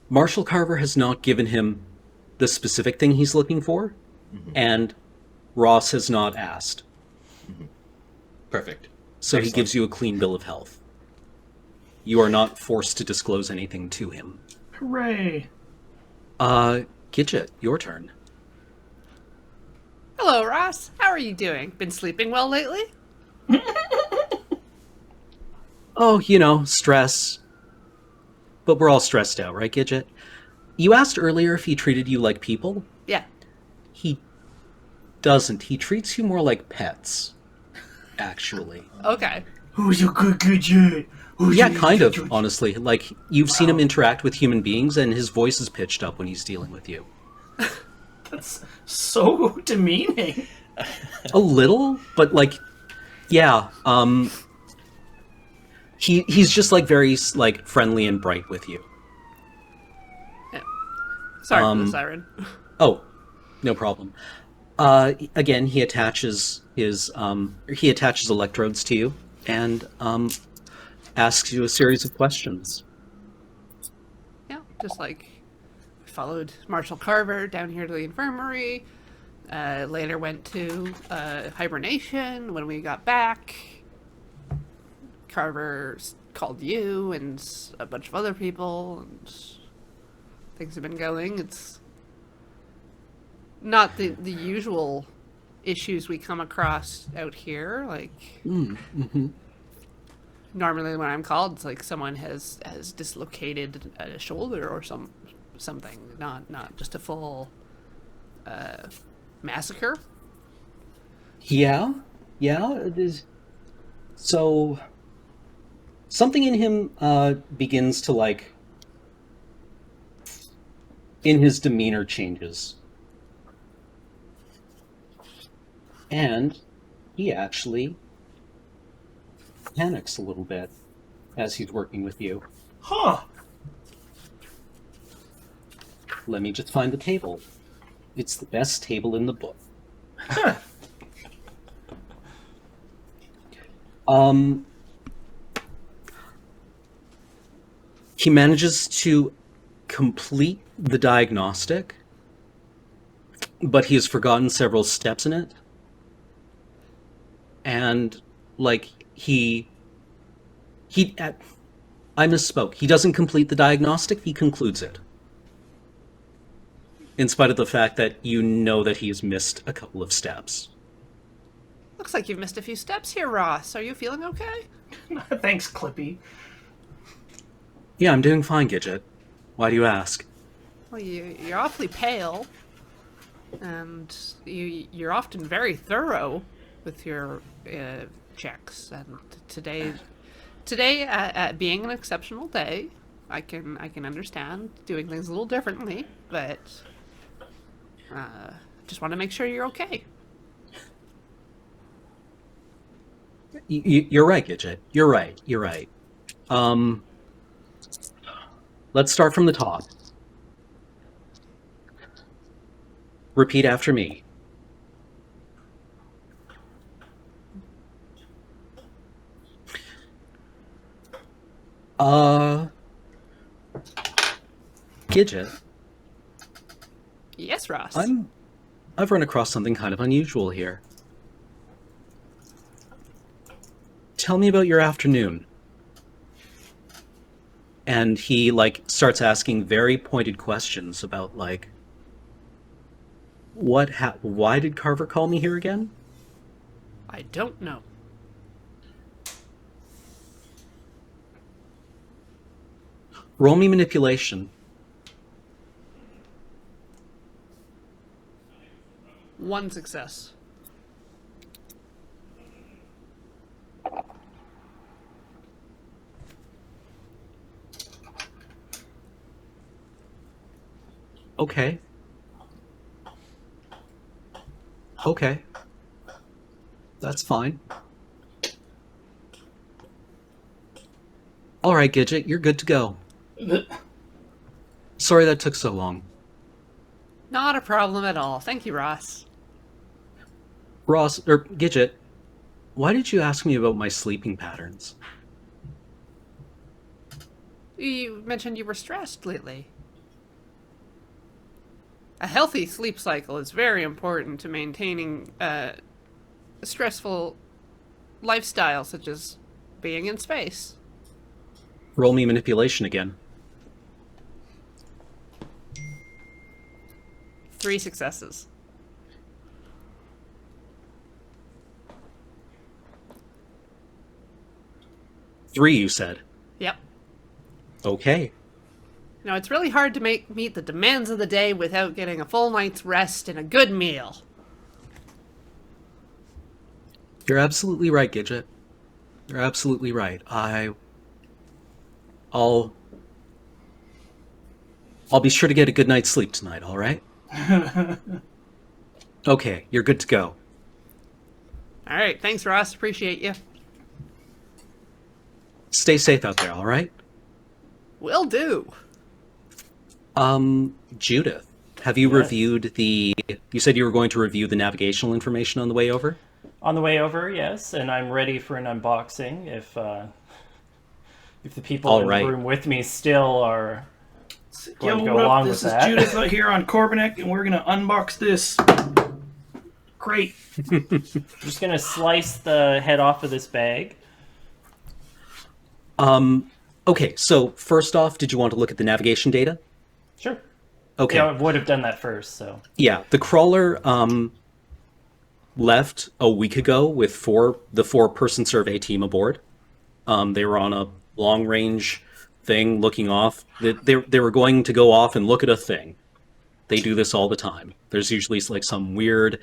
Speaker 1: Marshall Carver has not given him the specific thing he's looking for, and Ross has not asked.
Speaker 4: Perfect.
Speaker 1: So
Speaker 4: Excellent.
Speaker 1: he gives you a clean bill of health. You are not forced to disclose anything to him.
Speaker 5: Hooray!
Speaker 1: Gidget, your turn.
Speaker 2: Hello, Ross. How are you doing? Been sleeping well lately?
Speaker 1: Oh, stress. But we're all stressed out, right, Gidget? You asked earlier if he treated you like people.
Speaker 2: Yeah.
Speaker 1: He doesn't. He treats you more like pets, actually.
Speaker 2: Okay.
Speaker 5: Who's a good Gidget?
Speaker 1: Yeah, kind of, honestly. Like, you've seen him interact with human beings, and his voice is pitched up when he's dealing with you.
Speaker 5: That's so demeaning.
Speaker 1: A little, but, like, yeah. He's just, like, very, like, friendly and bright with you.
Speaker 2: Sorry for the siren.
Speaker 1: Oh, no problem. Again, he attaches electrodes to you and asks you a series of questions.
Speaker 2: Yeah, just like followed Marshall Carver down here to the infirmary. Later went to hibernation. When we got back, Carver called you and a bunch of other people, and things have been going. It's not the usual issues we come across out here. Like, normally when I'm called, it's like someone has dislocated a shoulder or something, not just a full massacre.
Speaker 1: Yeah, it is. So, something in him begins to, like, in his demeanor changes. And he actually panics a little bit as he's working with you.
Speaker 5: Huh.
Speaker 1: Let me just find the table. It's the best table in the book. He manages to complete the diagnostic, but he has forgotten several steps in it. And, like, I misspoke. He doesn't complete the diagnostic, he concludes it. In spite of the fact that you know that he has missed a couple of steps.
Speaker 2: Looks like you've missed a few steps here, Ross. Are you feeling okay?
Speaker 5: Thanks, Clippy.
Speaker 1: Yeah, I'm doing fine, Gidget. Why do you ask?
Speaker 2: Well, you're awfully pale, and you're often very thorough with your checks. And today, being an exceptional day, I can understand doing things a little differently, but just want to make sure you're okay.
Speaker 1: You're right, Gidget. You're right. Let's start from the top. Repeat after me. Gidget,
Speaker 2: Yes, Ross.
Speaker 1: I've run across something kind of unusual here. Tell me about your afternoon. And he, starts asking very pointed questions about, why did Carver call me here again?
Speaker 2: I don't know.
Speaker 1: Roll me manipulation.
Speaker 2: 1 success.
Speaker 1: Okay. Okay. That's fine. All right, Gidget, you're good to go. Sorry that took so long.
Speaker 2: Not a problem at all. Thank you, Ross.
Speaker 1: Gidget, why did you ask me about my sleeping patterns?
Speaker 2: You mentioned you were stressed lately. A healthy sleep cycle is very important to maintaining a stressful lifestyle, such as being in space.
Speaker 1: Roll me manipulation again.
Speaker 2: 3 successes.
Speaker 1: Three, you said.
Speaker 2: Yep.
Speaker 1: Okay.
Speaker 2: Now, it's really hard to meet the demands of the day without getting a full night's rest and a good meal.
Speaker 1: You're absolutely right, Gidget. You're absolutely right. I'll be sure to get a good night's sleep tonight, all right? Okay, you're good to go.
Speaker 2: All right, thanks, Ross. Appreciate you.
Speaker 1: Stay safe out there, all right?
Speaker 2: Will do.
Speaker 1: Judith, have you
Speaker 3: Yes.
Speaker 1: reviewed you said you were going to review the navigational information on the way over?
Speaker 3: On the way over, yes, and I'm ready for an unboxing if the people
Speaker 1: All
Speaker 3: in
Speaker 1: right.
Speaker 3: the room with me still are going to go
Speaker 5: what up?
Speaker 3: along
Speaker 5: This
Speaker 3: with
Speaker 5: is
Speaker 3: that.
Speaker 5: Judith out here on Corbinec, and we're gonna unbox this. Great.
Speaker 3: I'm just going to slice the head off of this bag.
Speaker 1: Okay, so first off, did you want to look at the navigation data?
Speaker 3: Sure.
Speaker 1: Okay.
Speaker 3: Yeah, I would have done that first, so.
Speaker 1: Yeah, the crawler left a week ago with the 4-person survey team aboard. They were on a long-range thing looking off. They were going to go off and look at a thing. They do this all the time. There's usually some weird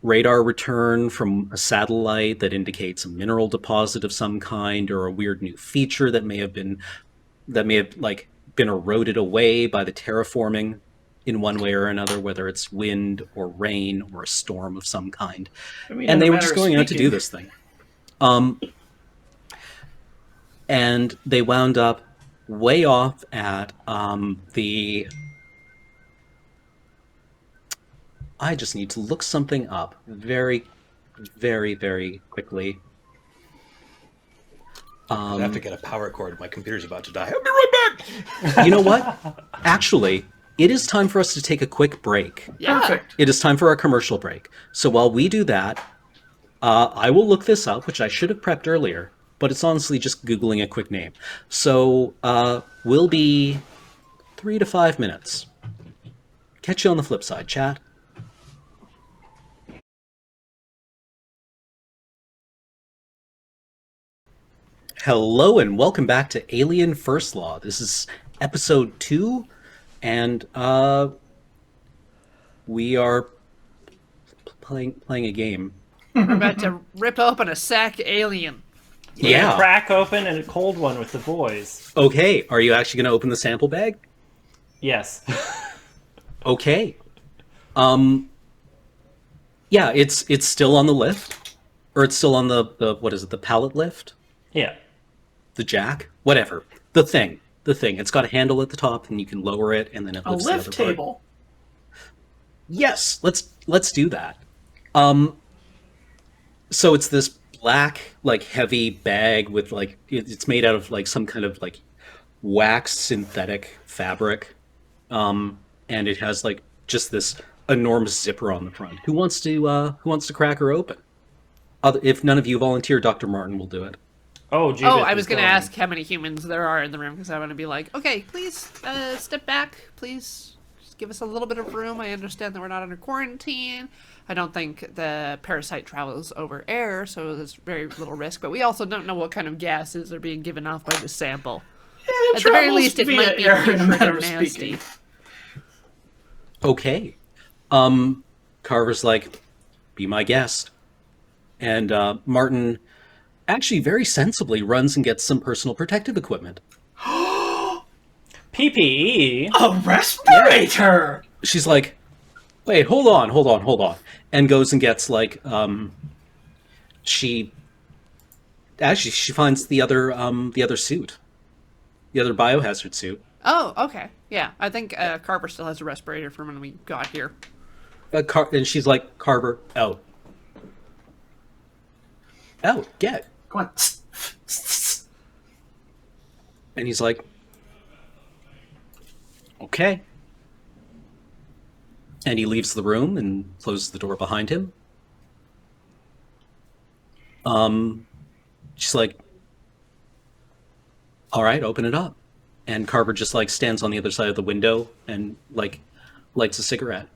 Speaker 1: radar return from a satellite that indicates a mineral deposit of some kind, or a weird new feature that may have been eroded away by the terraforming in one way or another, whether it's wind or rain or a storm of some kind.
Speaker 5: I mean,
Speaker 1: And
Speaker 5: in a
Speaker 1: they were
Speaker 5: matter
Speaker 1: just
Speaker 5: of
Speaker 1: going out to do
Speaker 5: speaking.
Speaker 1: this thing. And they wound up way off at I just need to look something up very, very, very quickly.
Speaker 4: I have to get a power cord. My computer's about to die. I'll be right back.
Speaker 1: You know what? Actually, it is time for us to take a quick break.
Speaker 2: Yeah.
Speaker 5: Perfect.
Speaker 1: It is time for our commercial break. So while we do that, I will look this up, which I should have prepped earlier, but it's honestly just Googling a quick name. So we'll be 3 to 5 minutes. Catch you on the flip side, chat. Hello and welcome back to Alien First Law. This is episode 2, and we are playing a game.
Speaker 2: We're about to rip open a sack alien.
Speaker 1: Yeah.
Speaker 3: Crack open and a cold one with the boys.
Speaker 1: Okay, are you actually going to open the sample bag?
Speaker 3: Yes.
Speaker 1: Okay. Yeah, it's still on the lift, or it's still on the what is it? The pallet lift,
Speaker 3: Yeah.
Speaker 1: the jack, whatever. The thing. It's got a handle at the top, and you can lower it, and then it
Speaker 5: A
Speaker 1: lifts the
Speaker 5: lift
Speaker 1: other part.
Speaker 5: table.
Speaker 1: Yes, let's do that. Um, so it's this black, like heavy bag with like it's made out of like some kind of like waxed synthetic fabric. And it has like just this enormous zipper on the front. Who wants to crack her open? If none of you volunteer, Dr. Martin will do it.
Speaker 3: Oh,
Speaker 2: Oh,
Speaker 3: Judith
Speaker 2: I
Speaker 3: is
Speaker 2: was going to
Speaker 3: going.
Speaker 2: ask how many humans there are in the room because I want to be like, okay, please step back. Please just give us a little bit of room. I understand that we're not under quarantine. I don't think the parasite travels over air, so there's very little risk. But we also don't know what kind of gases are being given off by the sample.
Speaker 5: It
Speaker 2: At the very
Speaker 5: travels
Speaker 2: least, it
Speaker 5: via
Speaker 2: might be
Speaker 5: air, in a
Speaker 2: putrid
Speaker 5: matter
Speaker 2: and
Speaker 5: of
Speaker 2: nasty.
Speaker 5: speaking.
Speaker 1: Okay. Carver's like, be my guest. And Martin actually very sensibly runs and gets some personal protective equipment.
Speaker 3: PPE.
Speaker 5: A respirator!
Speaker 1: She's like, wait, hold on. And goes and gets like, she finds the other suit, the other biohazard suit.
Speaker 2: Oh, okay. Yeah, I think Carver still has a respirator from when we got here.
Speaker 1: And she's like, Carver, out. Out, get.
Speaker 5: Come on.
Speaker 1: And he's like, okay. And he leaves the room and closes the door behind him. She's like, all right, open it up. And Carver just like stands on the other side of the window and like lights a cigarette.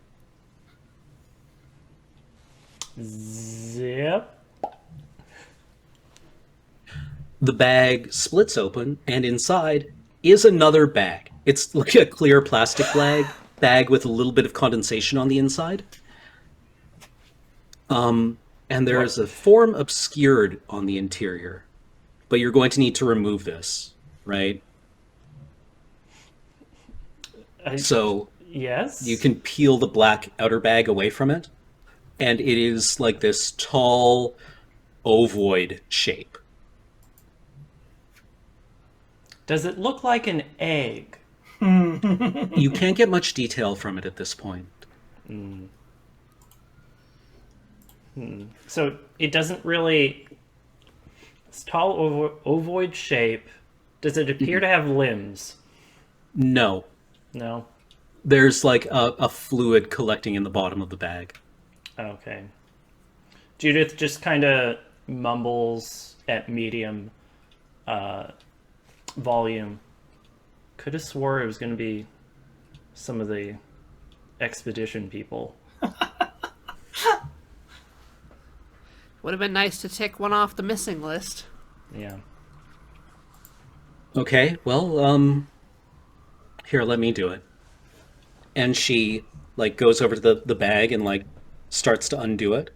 Speaker 3: Zip.
Speaker 1: The bag splits open, and inside is another bag. It's like a clear plastic bag with a little bit of condensation on the inside. And there is a form obscured on the interior, but you're going to need to remove this, right? So
Speaker 3: Yes.
Speaker 1: you can peel the black outer bag away from it, and it is like this tall ovoid shape.
Speaker 3: Does it look like an egg?
Speaker 1: You can't get much detail from it at this point.
Speaker 3: So it doesn't really. It's tall ovoid shape. Does it appear to have limbs?
Speaker 1: No.
Speaker 3: No.
Speaker 1: There's like a fluid collecting in the bottom of the bag.
Speaker 3: Okay. Judith just kind of mumbles at medium volume. Could have swore it was going to be some of the expedition people.
Speaker 2: Would have been nice to tick one off the missing list.
Speaker 3: Yeah.
Speaker 1: Okay, well, here, let me do it. And she, like, goes over to the bag and, like, starts to undo it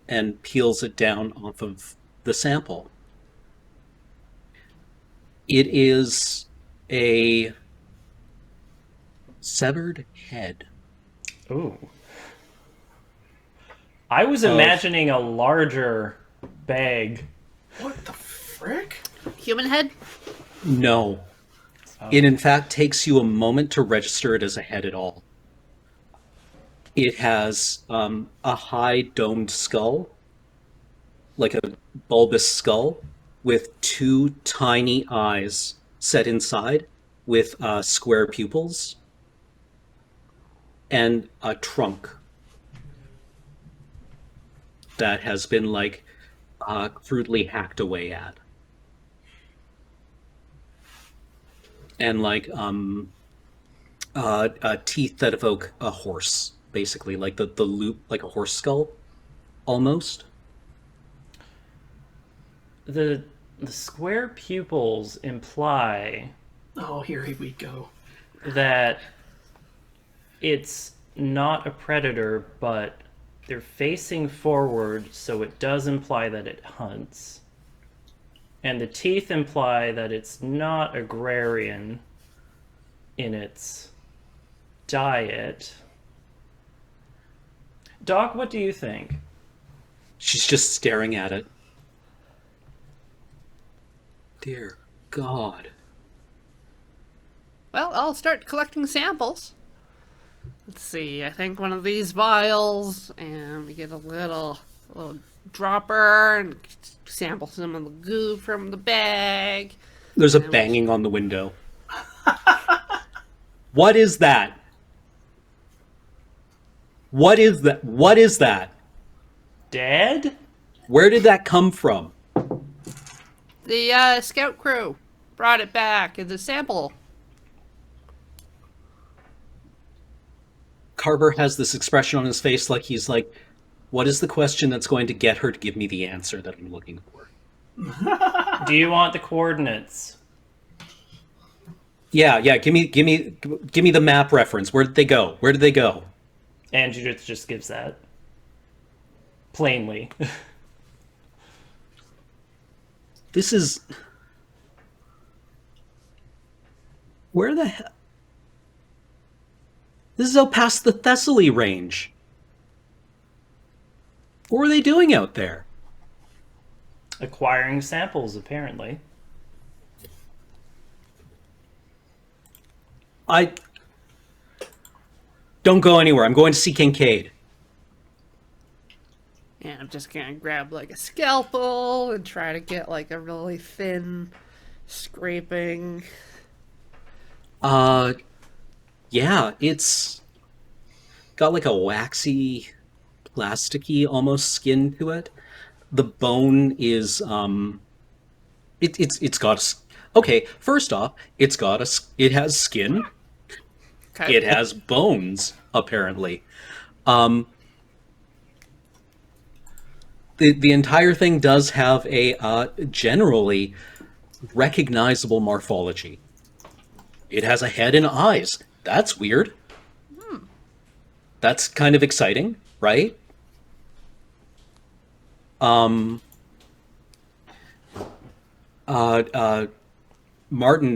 Speaker 1: and peels it down off of the sample. It is a severed head.
Speaker 3: Ooh. I was imagining a larger bag.
Speaker 5: What the frick?
Speaker 2: Human head?
Speaker 1: No. It, in fact, takes you a moment to register it as a head at all. It has a high domed skull, like a bulbous skull, with two tiny eyes set inside with square pupils, and a trunk that has been like crudely hacked away at. And like teeth that evoke a horse, basically, like the loop, like a horse skull, almost.
Speaker 3: The square pupils imply
Speaker 5: Oh, here we go.
Speaker 3: that it's not a predator, but they're facing forward, so it does imply that it hunts. And the teeth imply that it's not agrarian in its diet. Doc, what do you think?
Speaker 1: She's just staring at it. Dear God.
Speaker 2: Well, I'll start collecting samples. Let's see. I think one of these vials, and we get a little dropper and sample some of the goo from the bag.
Speaker 1: There's a
Speaker 2: And we-
Speaker 1: banging on the window. What is that? What is that? What is that?
Speaker 3: Dead?
Speaker 1: Where did that come from?
Speaker 2: The scout crew brought it back as a sample.
Speaker 1: Carver has this expression on his face like he's like, what is the question that's going to get her to give me the answer that I'm looking for?
Speaker 3: Do you want the coordinates?
Speaker 1: Yeah, give me the map reference. Where did they go? Where did they go?
Speaker 3: And Judith just gives that. Plainly.
Speaker 1: This is... Where the hell... This is out past the Thessaly range. What were they doing out there?
Speaker 3: Acquiring samples, apparently.
Speaker 1: I... Don't go anywhere. I'm going to see Kincaid.
Speaker 2: And I'm just gonna grab like a scalpel and try to get like a really thin scraping.
Speaker 1: Yeah, it's got like a waxy, plasticky almost skin to it. The bone is it's got okay, first off, it has skin.
Speaker 2: Okay.
Speaker 1: It has bones apparently. The entire thing does have a generally recognizable morphology. It has a head and eyes. That's weird. That's kind of exciting, right? Martin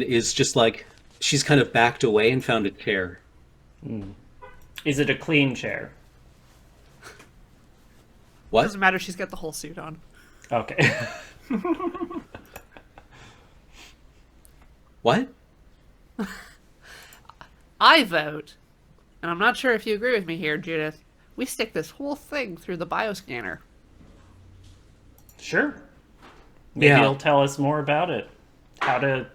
Speaker 1: is just like, she's kind of backed away and found a chair.
Speaker 3: Is it a clean chair?
Speaker 1: What?
Speaker 2: Doesn't matter. She's got the whole suit on.
Speaker 3: Okay.
Speaker 1: What?
Speaker 2: I vote, and I'm not sure if you agree with me here, Judith. We stick this whole thing through the bioscanner.
Speaker 3: Sure. Maybe
Speaker 1: Yeah.
Speaker 3: it'll tell us more about it. How to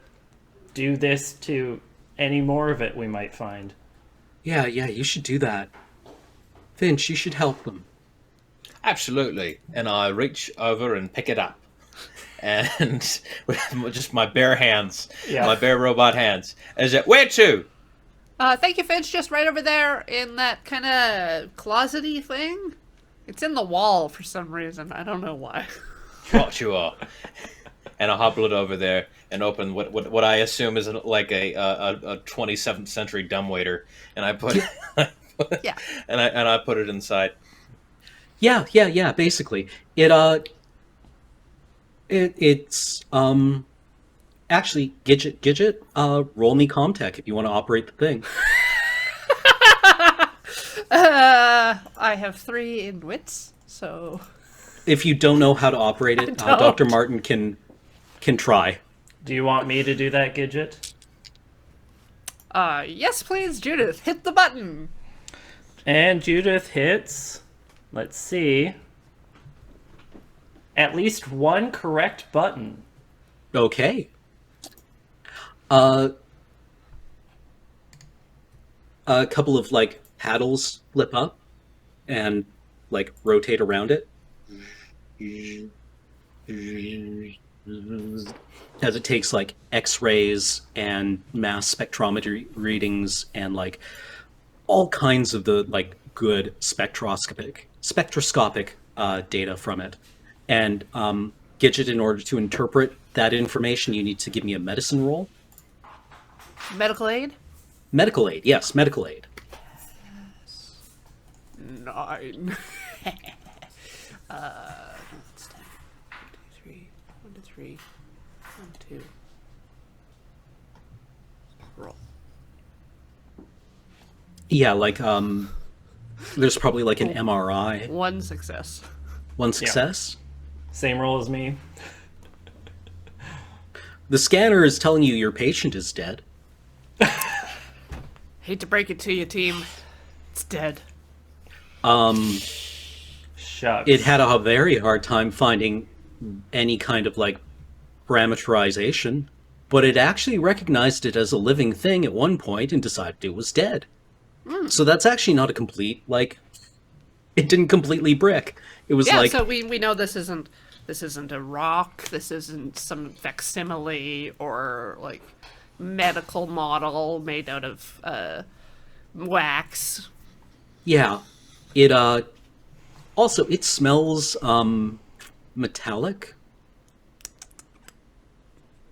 Speaker 3: do this to any more of it we might find.
Speaker 1: Yeah, you should do that. Finch, you should help them.
Speaker 4: Absolutely. And I reach over and pick it up. And with just my bare hands,
Speaker 3: Yeah.
Speaker 4: my bare robot hands. Is it, where to?
Speaker 2: Thank you, Finch. Just right over there in that kind of closety thing. It's in the wall for some reason. I don't know why.
Speaker 4: What you are. And I hobble it over there and open what I assume is like a 27th century dumbwaiter. And I put
Speaker 2: Yeah.
Speaker 4: and I put it inside.
Speaker 1: Yeah, basically. It's actually Gidget, roll me Comtech if you want to operate the thing.
Speaker 2: I have 3 in wits, so
Speaker 1: If you don't know how to operate it,
Speaker 2: don't.
Speaker 1: Dr. Martin can try.
Speaker 3: Do you want me to do that, Gidget?
Speaker 2: yes, please, Judith, hit the button.
Speaker 3: And Judith hits, let's see, at least one correct button.
Speaker 1: Okay. A couple of like paddles flip up and like rotate around it as it takes like X-rays and mass spectrometry readings and like all kinds of the like good spectroscopic data from it. And Gidget, in order to interpret that information, you need to give me a medicine roll.
Speaker 2: Medical aid?
Speaker 1: Medical aid, yes, medical aid.
Speaker 2: 9. It's 10. 1, 2, 3. 1, 2, 3. 1, 2. Roll.
Speaker 1: Yeah, like there's probably like an MRI.
Speaker 2: 1 success.
Speaker 1: One success.
Speaker 3: Same roll as me.
Speaker 1: The scanner is telling you your patient is dead.
Speaker 2: Hate to break it to you, team, It's dead.
Speaker 3: Shucks.
Speaker 1: It had a very hard time finding any kind of like parameterization, but it actually recognized it as a living thing at one point and decided it was dead. So that's actually not a complete, like, it didn't completely brick. It was
Speaker 2: Yeah,
Speaker 1: like,
Speaker 2: so we know this isn't a rock, this isn't some facsimile or like medical model made out of wax.
Speaker 1: yeah. It also it smells metallic,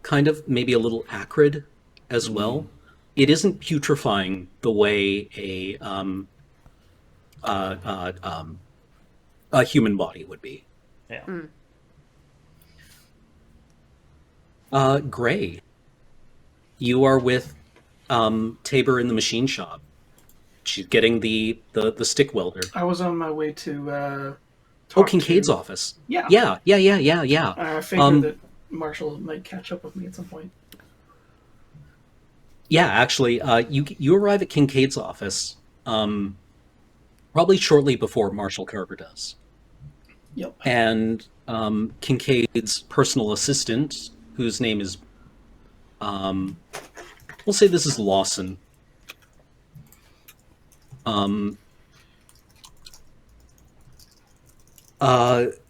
Speaker 1: kind of maybe a little acrid as well. It isn't putrefying the way a human body would be.
Speaker 3: Yeah.
Speaker 1: Gray, you are with Tabor in the machine shop. She's getting the stick welder.
Speaker 5: I was on my way to
Speaker 1: Oh,
Speaker 5: talk
Speaker 1: Kincaid's
Speaker 5: to...
Speaker 1: office.
Speaker 5: Yeah.
Speaker 1: Yeah.
Speaker 5: I figured that Marshall might catch up with me at some point.
Speaker 1: Yeah, actually, you arrive at Kincaid's office probably shortly before Marshall Carver does.
Speaker 5: Yep.
Speaker 1: And Kincaid's personal assistant, whose name is, we'll say this is Lawson.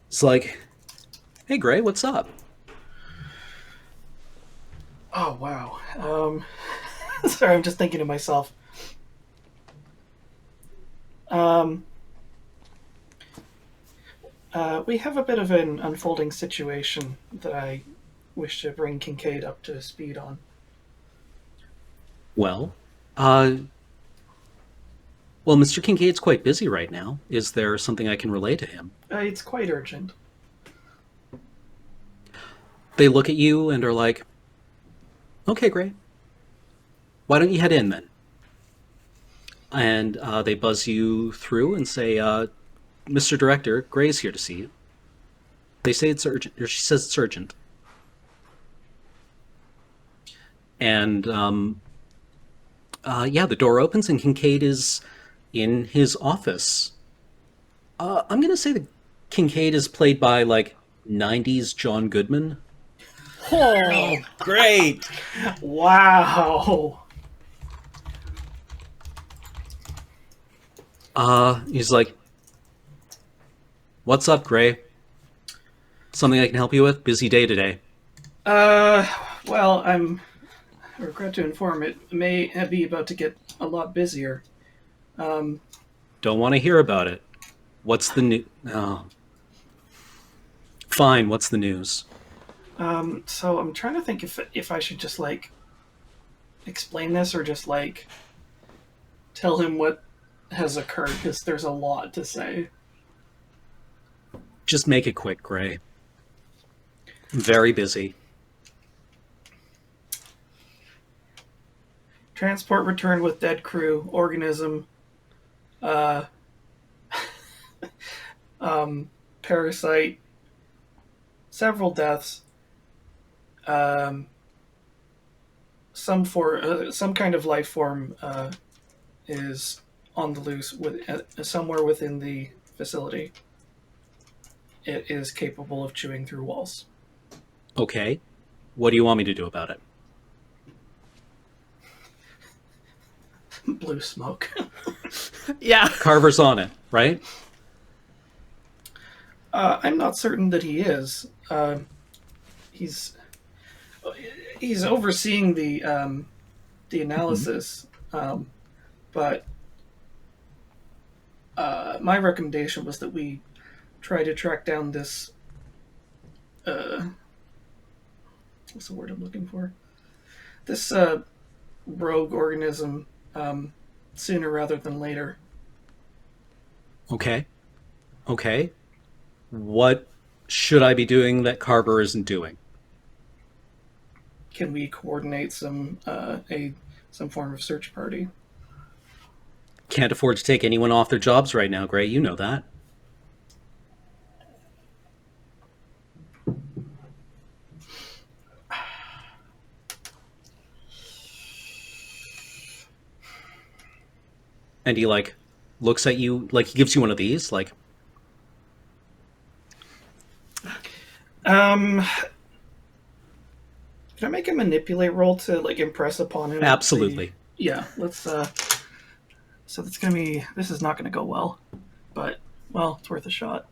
Speaker 1: It's like, hey, Gray, what's up?
Speaker 5: Oh, wow. Sorry, I'm just thinking to myself. We have a bit of an unfolding situation that I wish to bring Kincaid up to speed on.
Speaker 1: Well, Mr. Kincaid's quite busy right now. Is there something I can relay to him?
Speaker 5: It's quite urgent.
Speaker 1: They look at you and are like, okay, Gray. Why don't you head in then? And they buzz you through and say, Mr. Director, Gray's here to see you. They say it's urgent, or she says it's urgent. And the door opens and Kincaid is in his office. I'm going to say that Kincaid is played by, like, 90s John Goodman.
Speaker 4: Oh, great!
Speaker 5: Wow!
Speaker 1: He's like, what's up, Gray? Something I can help you with? Busy day today.
Speaker 5: Well, I regret to inform it may be about to get a lot busier.
Speaker 1: Don't want to hear about it. What's the news? Oh. Fine, what's the news?
Speaker 5: So I'm trying to think if I should just, like, explain this or just, like, tell him what has occurred, because there's a lot to say.
Speaker 1: Just make it quick, Gray. I'm very busy.
Speaker 5: Transport returned with dead crew, organism, parasite, several deaths, some kind of life form is on the loose somewhere within the facility. It is capable of chewing through walls.
Speaker 1: Okay. What do you want me to do about it?
Speaker 5: Blue smoke.
Speaker 2: Yeah.
Speaker 1: Carver's on it, right?
Speaker 5: I'm not certain that he is. He's overseeing the analysis, but my recommendation was that we try to track down this. What's the word I'm looking for? This rogue organism sooner rather than later.
Speaker 1: Okay. What should I be doing that Carver isn't doing?
Speaker 5: Can we coordinate some form of search party?
Speaker 1: Can't afford to take anyone off their jobs right now, Gray. You know that. And he, like, looks at you, like he gives you one of these, like,
Speaker 5: Can I make a manipulate roll to like impress upon him?
Speaker 1: absolutely.
Speaker 5: Yeah, let's so that's gonna be, this is not gonna go well. But well, it's worth a shot.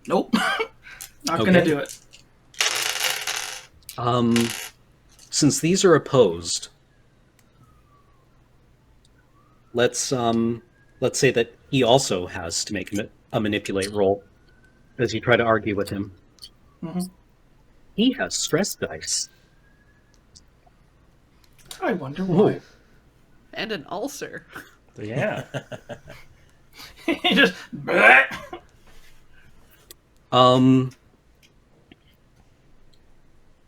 Speaker 5: Nope. Not gonna
Speaker 1: Okay.
Speaker 5: do it.
Speaker 1: Since these are opposed, let's say that he also has to make a manipulate roll as you try to argue with him. He has stress dice.
Speaker 5: I wonder why.
Speaker 1: Ooh.
Speaker 2: And an ulcer.
Speaker 3: Yeah.
Speaker 5: He just bleh.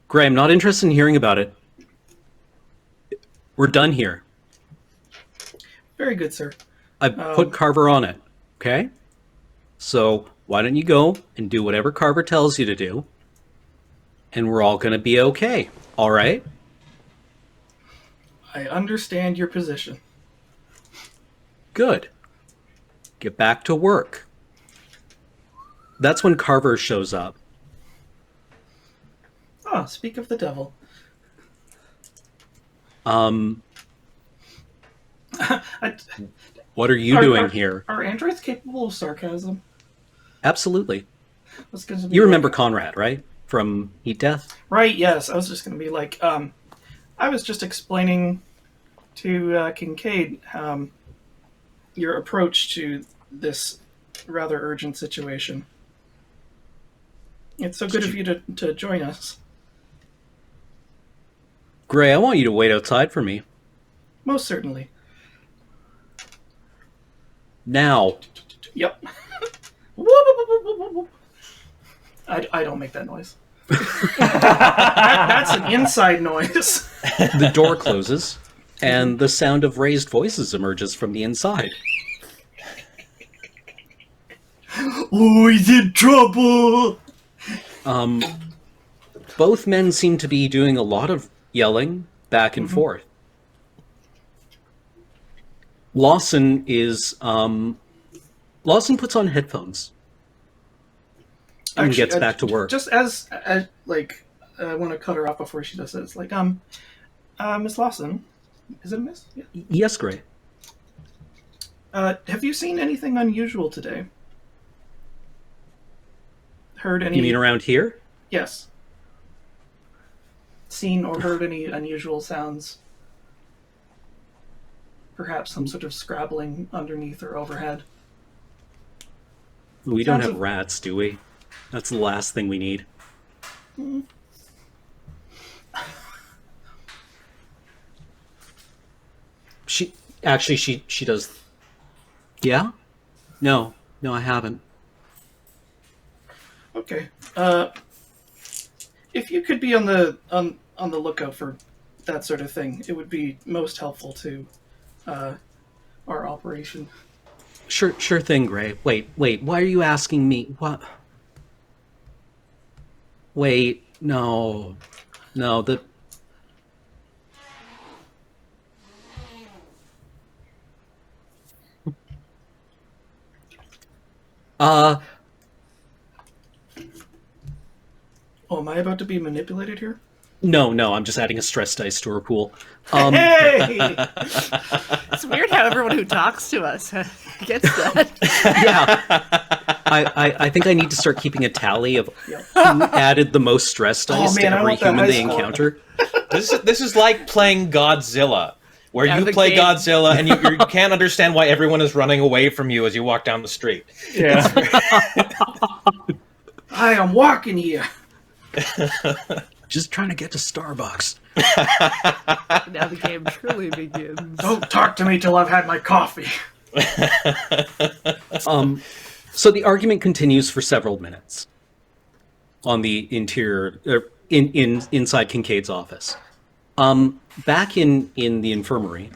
Speaker 1: Gray, I'm not interested in hearing about it. We're done here.
Speaker 5: Very good, sir.
Speaker 1: I put Carver on it, okay? So why don't you go and do whatever Carver tells you to do, and we're all going to be okay, all right?
Speaker 5: I understand your position.
Speaker 1: Good. Get back to work. That's when Carver shows up.
Speaker 5: Ah, speak of the devil.
Speaker 1: I, what are you
Speaker 5: Are-
Speaker 1: doing
Speaker 5: are-
Speaker 1: here?
Speaker 5: Are androids capable of sarcasm?
Speaker 1: Absolutely.
Speaker 5: That's gonna be
Speaker 1: You remember
Speaker 5: like-
Speaker 1: Conrad, right? From Heat Death?
Speaker 5: Right, yes. I was just going to be like, I was just explaining to Kincaid your approach to this rather urgent situation. It's so good of you to join us.
Speaker 1: Gray, I want you to wait outside for me.
Speaker 5: Most certainly.
Speaker 1: Now.
Speaker 5: Yep. Whoop, whoop, whoop, whoop, whoop, whoop. I don't make that noise. That's an inside noise.
Speaker 1: The door closes, and the sound of raised voices emerges from the inside.
Speaker 5: Oh, he's in trouble!
Speaker 1: Both men seem to be doing a lot of yelling back and forth. Lawson puts on headphones and
Speaker 5: Actually,
Speaker 1: gets back to work.
Speaker 5: Just as like, I want to cut her off before she does this. Like, Miss Lawson, is it a miss? Yeah.
Speaker 1: Yes, Gray.
Speaker 5: Have you seen anything unusual today? Heard any?
Speaker 1: You mean around here?
Speaker 5: Yes. Seen or heard any unusual sounds? Perhaps some sort of scrabbling underneath or overhead.
Speaker 1: We don't
Speaker 5: Sounds
Speaker 1: have
Speaker 5: of-
Speaker 1: rats, do we? That's the last thing we need. She does. Yeah? No, I haven't.
Speaker 5: Okay. If you could be on the lookout for that sort of thing, it would be most helpful to our operation.
Speaker 1: Sure thing, Gray. Wait, why are you asking me? What? Wait, no, the...
Speaker 5: Oh, am I about to be manipulated here?
Speaker 1: No, I'm just adding a stress dice to her pool.
Speaker 5: Hey!
Speaker 2: It's weird how everyone who talks to us gets that.
Speaker 1: Yeah. I think I need to start keeping a tally of who added the most stress dice
Speaker 5: man,
Speaker 1: to
Speaker 5: I
Speaker 1: every
Speaker 5: want that
Speaker 1: human
Speaker 5: high
Speaker 1: they
Speaker 5: score.
Speaker 1: encounter.
Speaker 4: This is like playing Godzilla, where
Speaker 2: Yeah,
Speaker 4: you
Speaker 2: the
Speaker 4: play
Speaker 2: game.
Speaker 4: Godzilla and you can't understand why everyone is running away from you as you walk down the street.
Speaker 3: Yeah.
Speaker 5: I am walking here.
Speaker 1: Just trying to get to Starbucks.
Speaker 2: Now the game truly begins.
Speaker 5: Don't talk to me till I've had my coffee.
Speaker 1: So the argument continues for several minutes on the interior, inside Kincaid's office. Back in the infirmary,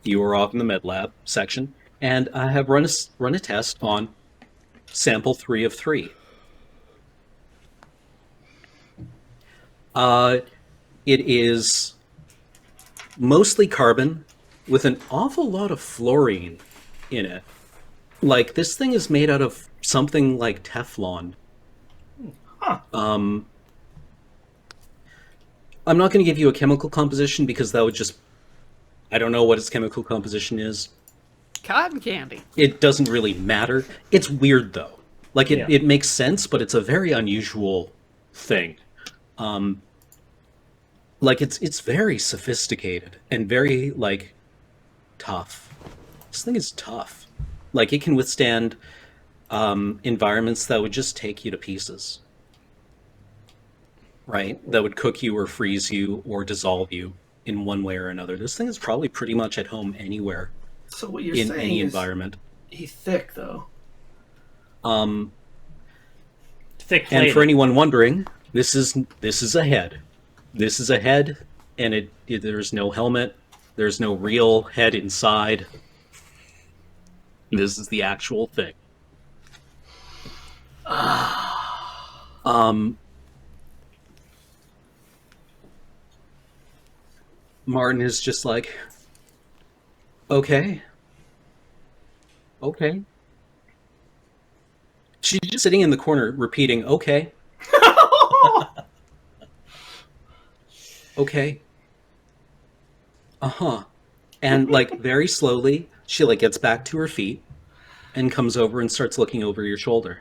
Speaker 1: you are off in the med lab section, and I have run a test on sample 3 of 3. It is mostly carbon with an awful lot of fluorine in it. Like, this thing is made out of something like Teflon.
Speaker 5: Huh.
Speaker 1: I'm not going to give you a chemical composition because that would just... I don't know what its chemical composition is.
Speaker 2: Cotton candy.
Speaker 1: It doesn't really matter. It's weird, though. Like,
Speaker 3: Yeah.
Speaker 1: it makes sense, but it's a very unusual thing. Like, it's very sophisticated and very, like, tough. This thing is tough. Like, it can withstand environments that would just take you to pieces. Right? That would cook you or freeze you or dissolve you in one way or another. This thing is probably pretty much at home anywhere
Speaker 5: So what you're
Speaker 1: in
Speaker 5: saying
Speaker 1: any
Speaker 5: is
Speaker 1: environment.
Speaker 5: he's thick, though.
Speaker 3: Thick
Speaker 1: And for
Speaker 3: plated.
Speaker 1: anyone wondering, this is a head. This is a head, and there's no helmet. There's no real head inside. This is the actual thing. Martin is just like, okay. She's just sitting in the corner repeating, okay. Okay. Uh-huh. And, like, very slowly, she, like, gets back to her feet and comes over and starts looking over your shoulder.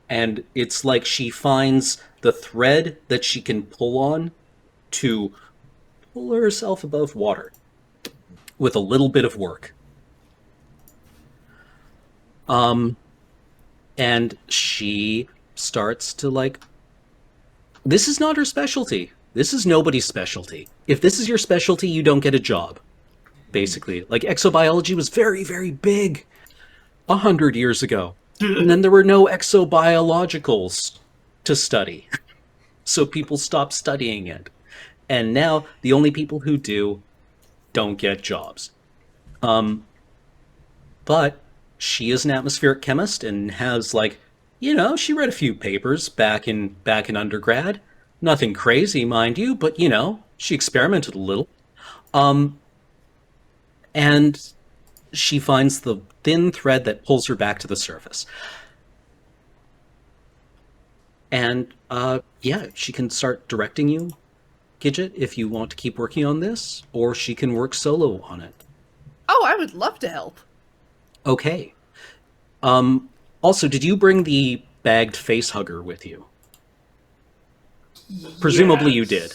Speaker 1: And it's like she finds the thread that she can pull on to pull herself above water with a little bit of work. And she starts to, like, this is not her specialty. This is nobody's specialty. If this is your specialty, you don't get a job, basically. Like, exobiology was very, very big 100 years ago. And then there were no exobiologicals to study. So people stopped studying it. And now the only people who do don't get jobs. But she is an atmospheric chemist and has, like, you know, she read a few papers back in undergrad. Nothing crazy, mind you, but, you know, she experimented a little. And she finds the thin thread that pulls her back to the surface. And, yeah, she can start directing you, Gidget, if you want to keep working on this, or she can work solo on it.
Speaker 2: Oh, I would love to help.
Speaker 1: Okay. Also, did you bring the bagged face hugger with you? Presumably you did.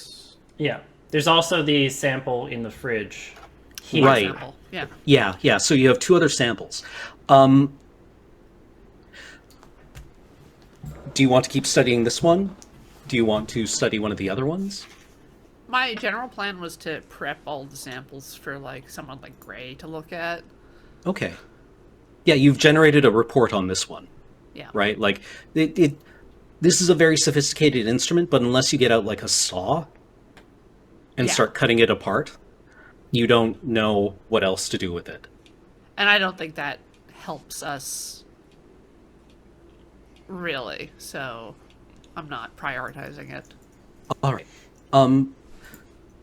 Speaker 3: Yeah. There's also the sample in the fridge. Heat
Speaker 1: Right.
Speaker 3: sample.
Speaker 2: Yeah.
Speaker 1: Yeah. So you have two other samples. Do you want to keep studying this one? Do you want to study one of the other ones?
Speaker 2: My general plan was to prep all the samples for, like, someone like Gray to look at.
Speaker 1: Okay. Yeah, you've generated a report on this one,
Speaker 2: Yeah.
Speaker 1: right? Like, this is a very sophisticated instrument, but unless you get out, like, a saw and
Speaker 2: Yeah.
Speaker 1: start cutting it apart, you don't know what else to do with it.
Speaker 2: And I don't think that helps us really, so I'm not prioritizing it.
Speaker 1: All right.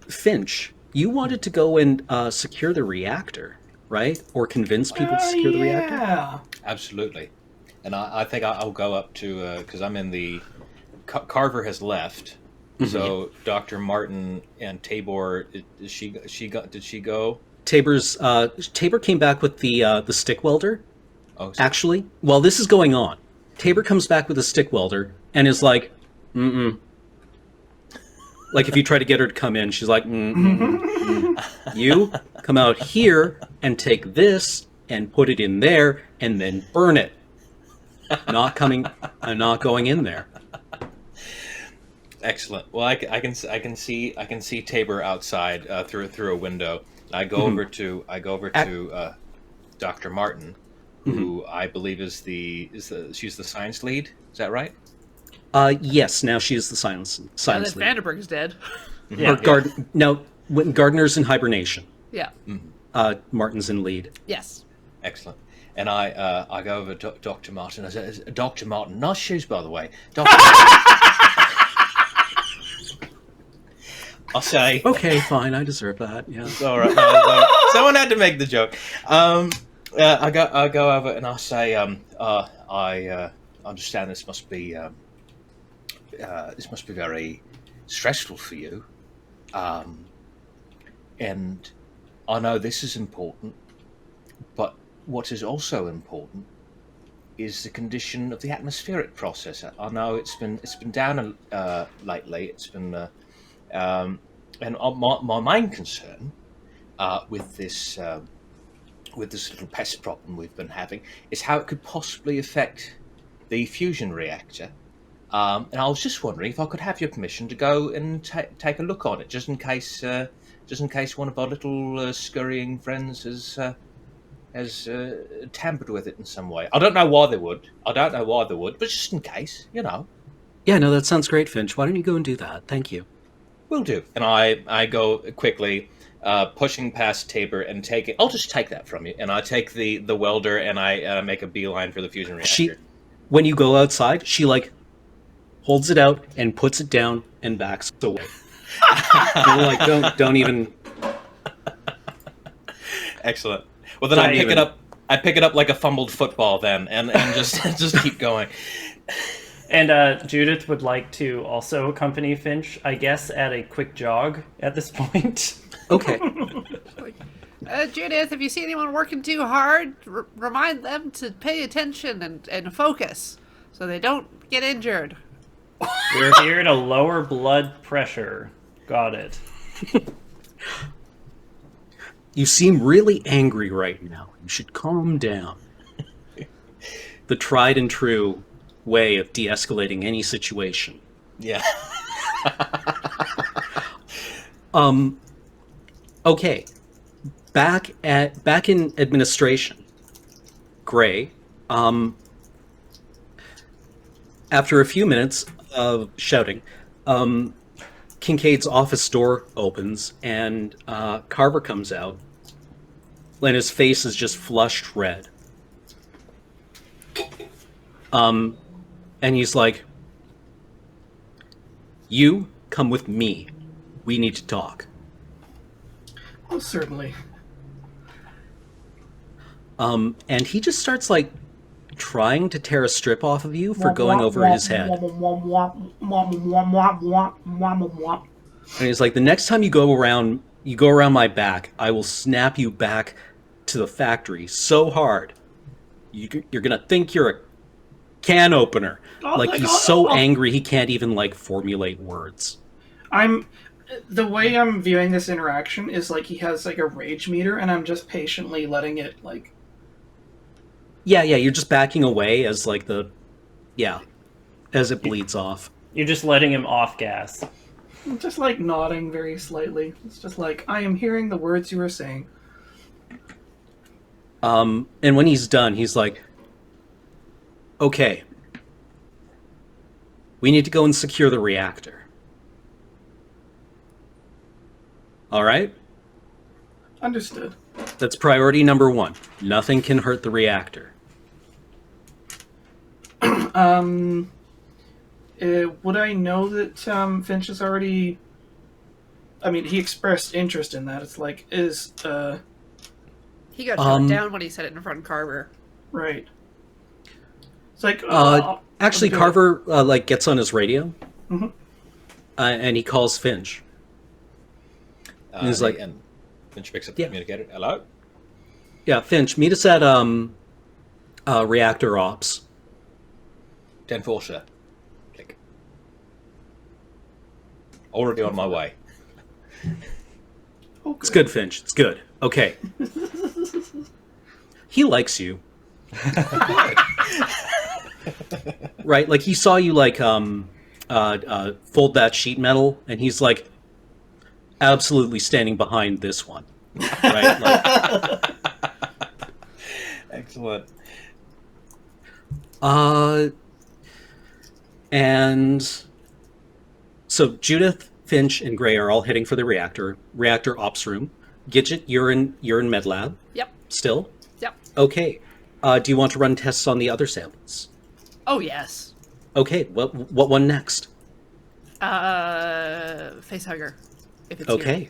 Speaker 1: Finch, you wanted to go and secure the reactor, right? Or convince people to secure the reactor?
Speaker 5: Yeah.
Speaker 4: Absolutely. And I think I'll go up to, because I'm in the... Carver has left, so Dr. Martin and Tabor, did she go?
Speaker 1: Tabor came back with the stick welder,
Speaker 4: Oh,
Speaker 1: actually. While this is going on, Tabor comes back with a stick welder and is like, mm-mm. Like, if you try to get her to come in, she's like, you come out here and take this and put it in there and then burn it. I'm not going in there.
Speaker 4: Excellent. Well, I can see Tabor outside through a window. I go over to Dr. Martin, who I believe is she's the science lead. Is that right?
Speaker 1: Yes, now she is the science
Speaker 2: Now that
Speaker 1: lead.
Speaker 2: Vanderberg's dead.
Speaker 3: Yeah.
Speaker 1: Now, when Gardner's in hibernation.
Speaker 2: Yeah.
Speaker 1: Martin's in lead.
Speaker 2: Yes.
Speaker 4: Excellent. And I go over to Dr. Martin. I said, Dr. Martin, nice shoes, by the way. Dr. I'll say.
Speaker 1: Okay, fine. I deserve that. Yeah.
Speaker 4: All right. No, it's all right. Someone had to make the joke. I go over and I say, I understand this must be very stressful for you, and I know this is important, but what is also important is the condition of the atmospheric process. I know it's been down lately. It's been and my main concern with this little pest problem we've been having is how it could possibly affect the fusion reactor. And I was just wondering if I could have your permission to go and take a look on it, just in case one of our little scurrying friends has tampered with it in some way. I don't know why they would. But just in case, you know.
Speaker 1: Yeah, no, that sounds great, Finch. Why don't you go and do that? Thank you.
Speaker 4: Will do. And I go quickly, pushing past Tabor and take it. I'll just take that from you. And I take the welder and I make a beeline for the fusion reactor.
Speaker 1: When you go outside, she holds it out and puts it down and backs away. Don't even.
Speaker 4: Excellent. Well, then I pick it up. I pick it up like a fumbled football, then, and just keep going.
Speaker 3: And Judith would like to also accompany Finch, I guess, at a quick jog at this point.
Speaker 1: Okay.
Speaker 2: Judith, if you see anyone working too hard, remind them to pay attention and focus so they don't get injured.
Speaker 3: We're here to lower blood pressure. Got it.
Speaker 1: You seem really angry right now. You should calm down. The tried and true way of de-escalating any situation.
Speaker 4: Yeah.
Speaker 1: Okay. Back in administration, Gray, after a few minutes of shouting, Kincaid's office door opens and Carver comes out, and his face is just flushed red. And he's like, "You come with me. We need to talk."
Speaker 5: Oh, certainly.
Speaker 1: And he just starts trying to tear a strip off of you for going over his head. And he's like, "The next time you go around my back, I will snap you back to the factory so hard, you're gonna think you're a can opener." He's so angry he can't even formulate words.
Speaker 5: The way I'm viewing this interaction is he has a rage meter, and I'm just patiently letting it
Speaker 1: Yeah, you're just backing away as as it bleeds off.
Speaker 3: You're just letting him off gas.
Speaker 5: I'm just nodding very slightly. It's just I am hearing the words you are saying.
Speaker 1: And when he's done, he's like, "Okay, we need to go and secure the reactor. All right?
Speaker 5: Understood.
Speaker 1: That's priority number 1. Nothing can hurt the reactor."
Speaker 5: Would I know that Finch has already... I mean, he expressed interest in that. It's
Speaker 2: He got shot down when he said it in front of Carver.
Speaker 5: Right. It's
Speaker 1: actually, Carver gets on his radio, and he calls Finch. And he's like,
Speaker 4: and Finch picks up the communicator. Hello?
Speaker 1: "Yeah, Finch, meet us at reactor ops."
Speaker 4: 10-4, sir. Click. Already on my way.
Speaker 5: Oh,
Speaker 1: It's good, Finch. It's good. Okay. He likes you. Right? He saw you fold that sheet metal, and he's absolutely standing behind this one. Right?
Speaker 4: Excellent.
Speaker 1: And so Judith, Finch, and Gray are all heading for the reactor ops room. Gidget, you're in med lab.
Speaker 2: Yep.
Speaker 1: Still?
Speaker 2: Yep.
Speaker 1: Okay. Do you want to run tests on the other samples?
Speaker 2: Oh, yes.
Speaker 1: Okay. What one next?
Speaker 2: Facehugger. if it's
Speaker 1: Okay.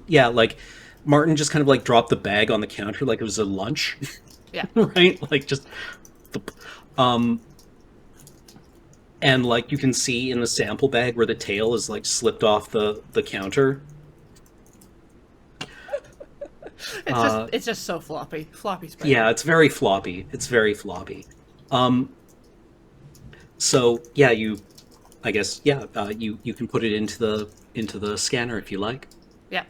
Speaker 1: Yeah, like Martin just kind of like dropped the bag on the counter like it was a lunch,
Speaker 2: here.
Speaker 1: right? Like just, thump. And like you can see in the sample bag where the tail is like slipped off the counter.
Speaker 2: It's just so floppy spread.
Speaker 1: Yeah, it's very floppy. It's very floppy. So yeah, I guess, yeah, you can put it into the scanner if you like.
Speaker 2: Yeah.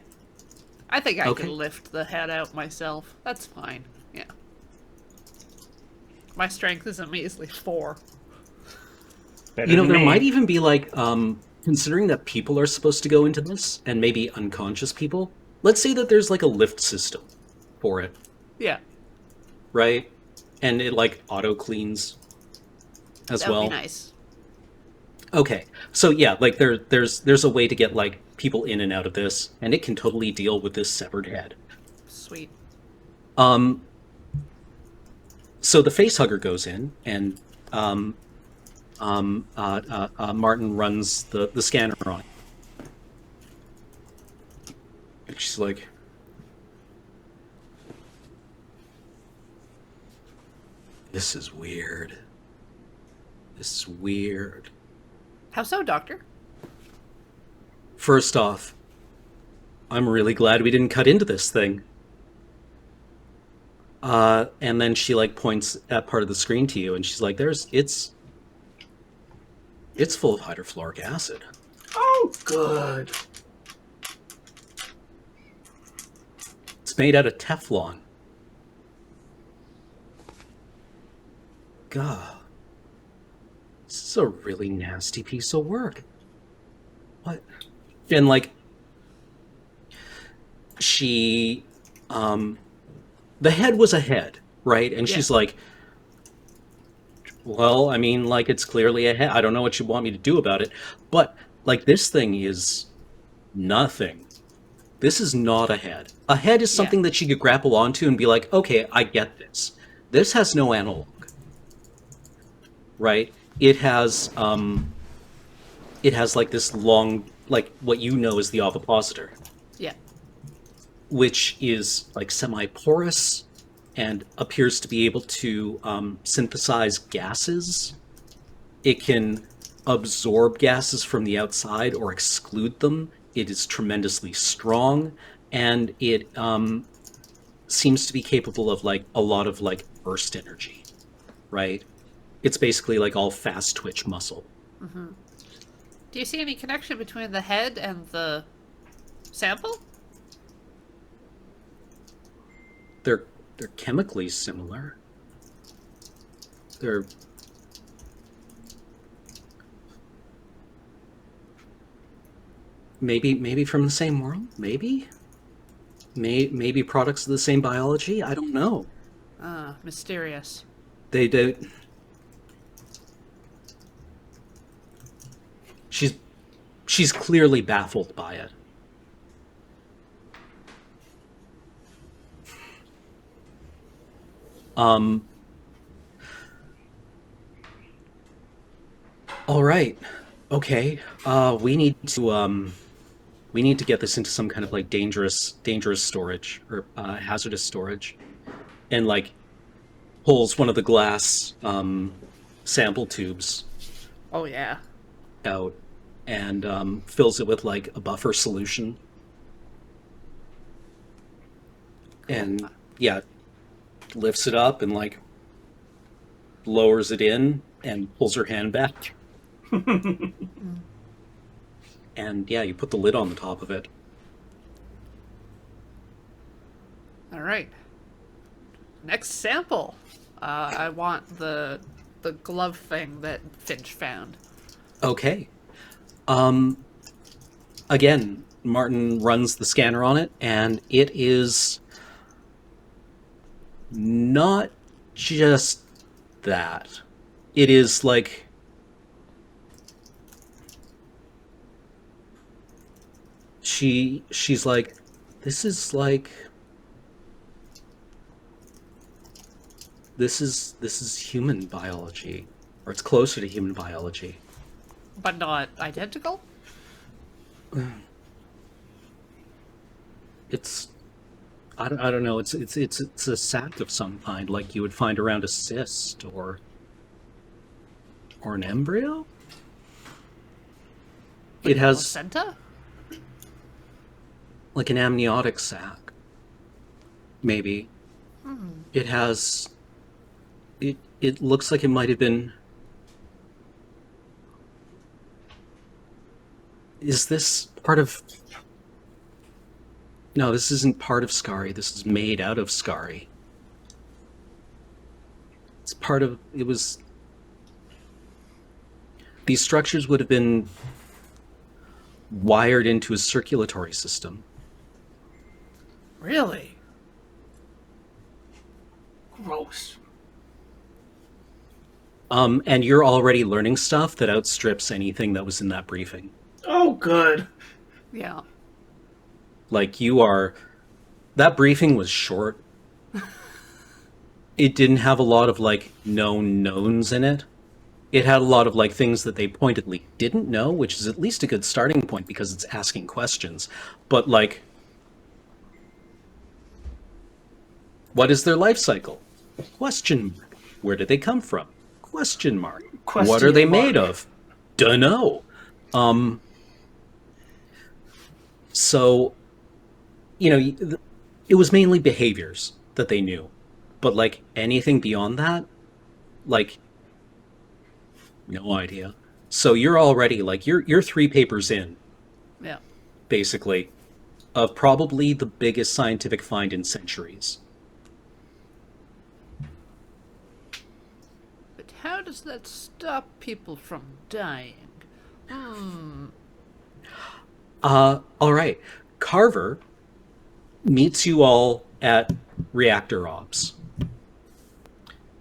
Speaker 2: I think I
Speaker 1: Okay.
Speaker 2: can lift the head out myself. That's fine. Yeah. My strength is a measly 4.
Speaker 3: Better
Speaker 1: You know,
Speaker 3: than
Speaker 1: there
Speaker 3: me.
Speaker 1: might even be like, considering that people are supposed to go into this, and maybe unconscious people. Let's say that there's like a lift system for it,
Speaker 2: Yeah.
Speaker 1: right? And it like auto cleans as
Speaker 2: That would
Speaker 1: well.
Speaker 2: be nice.
Speaker 1: Okay, so yeah, like there's a way to get like people in and out of this, and it can totally deal with this severed head.
Speaker 2: Sweet.
Speaker 1: So the face hugger goes in, and Martin runs the scanner on it. And she's like, "This is weird. This is weird."
Speaker 2: How so, Doctor?
Speaker 1: First off, I'm really glad we didn't cut into this thing. And then she like points at part of the screen to you, and she's like, it's full of hydrofluoric acid."
Speaker 5: Oh, good.
Speaker 1: It's made out of Teflon. God. This is a really nasty piece of work. What? And like, she, the head was a head, right? And she's
Speaker 2: Yeah.
Speaker 1: like, well, I mean, like, it's clearly a head. I don't know what you want me to do about it. But, like, this thing is nothing. This is not a head. A head is something that she could grapple onto and be like, okay, I get this. This has no analog. Right? It has like this long, like what you know is the ovipositor,
Speaker 2: Yeah.
Speaker 1: which is like semi-porous and appears to be able to synthesize gases. It can absorb gases from the outside or exclude them. It is tremendously strong, and it seems to be capable of like a lot of like burst energy, right? It's basically like all fast twitch muscle.
Speaker 2: Do you see any connection between the head and the sample?
Speaker 1: They're chemically similar. They're maybe from the same world. Maybe products of the same biology. I don't know.
Speaker 2: Mysterious.
Speaker 1: They do. She's clearly baffled by it. All right. Okay. We need to get this into some kind of like dangerous storage or hazardous storage, and like pulls one of the glass sample tubes
Speaker 2: Oh, yeah.
Speaker 1: out and fills it with like a buffer solution. And yeah, lifts it up and like lowers it in and pulls her hand back. And yeah, you put the lid on the top of it.
Speaker 2: All right. Next sample. I want the glove thing that Finch found.
Speaker 1: Okay. Again, Martin runs the scanner on it, and it is not just that. It is like she's like, this is human biology, or it's closer to human biology.
Speaker 2: But not identical?
Speaker 1: it's I don't know. It's a sac of some kind, like you would find around a cyst or an embryo. It has
Speaker 2: Placenta?
Speaker 1: like an amniotic sac, maybe. It has. It looks like it might have been. Is this part of? No, this isn't part of Scary. This is made out of Scary. It's part of. It was. These structures would have been wired into a circulatory system.
Speaker 2: Really?
Speaker 5: Gross.
Speaker 1: And you're already learning stuff that outstrips anything that was in that briefing.
Speaker 5: Oh, good.
Speaker 2: Yeah.
Speaker 1: Like, you are... That briefing was short. It didn't have a lot of, like, known knowns in it. It had a lot of, like, things that they pointedly didn't know, which is at least a good starting point because it's asking questions. But, like... What is their life cycle? Question mark. Where did they come from? Question mark. What are they made of? Dunno. So, you know, it was mainly behaviors that they knew. But, like, anything beyond that, like, no idea. So you're already, like, you're 3 papers in,
Speaker 2: Yeah.
Speaker 1: basically, of probably the biggest scientific find in centuries.
Speaker 2: But how does that stop people from dying?
Speaker 1: All right. Carver meets you all at reactor ops.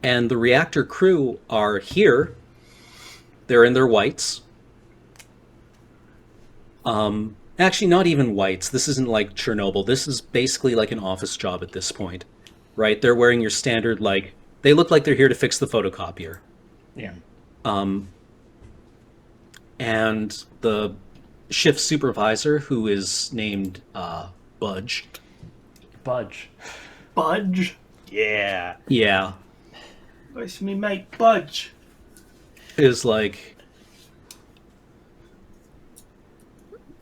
Speaker 1: And the reactor crew are here. They're in their whites. Actually, not even whites. This isn't like Chernobyl. This is basically like an office job at this point, right? They're wearing your standard, like, they look like they're here to fix the photocopier.
Speaker 3: Yeah.
Speaker 1: And the shift supervisor, who is named Budge.
Speaker 3: Budge.
Speaker 5: Budge?
Speaker 4: Yeah.
Speaker 1: Yeah.
Speaker 5: Where's me mate Budge?
Speaker 1: Is like,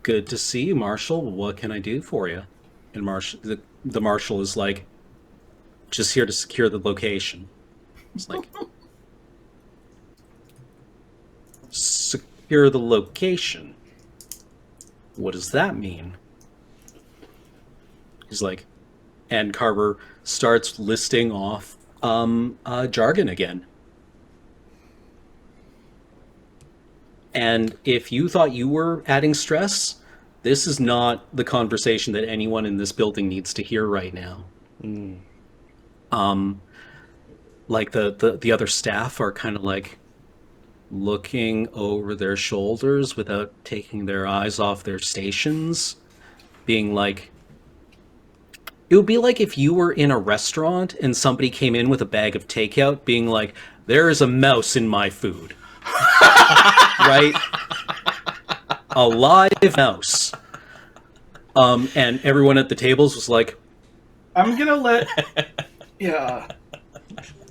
Speaker 1: good to see you, Marshall. What can I do for you? And the Marshal is like, just here to secure the location. It's like, secure the location? What does that mean? He's like, and Carver starts listing off jargon again. And if you thought you were adding stress, this is not the conversation that anyone in this building needs to hear right now. Like the other staff are kind of like looking over their shoulders without taking their eyes off their stations, being like, it would be like if you were in a restaurant and somebody came in with a bag of takeout being like, there is a mouse in my food. Right? A live mouse. And everyone at the tables was like,
Speaker 5: I'm gonna let... Yeah.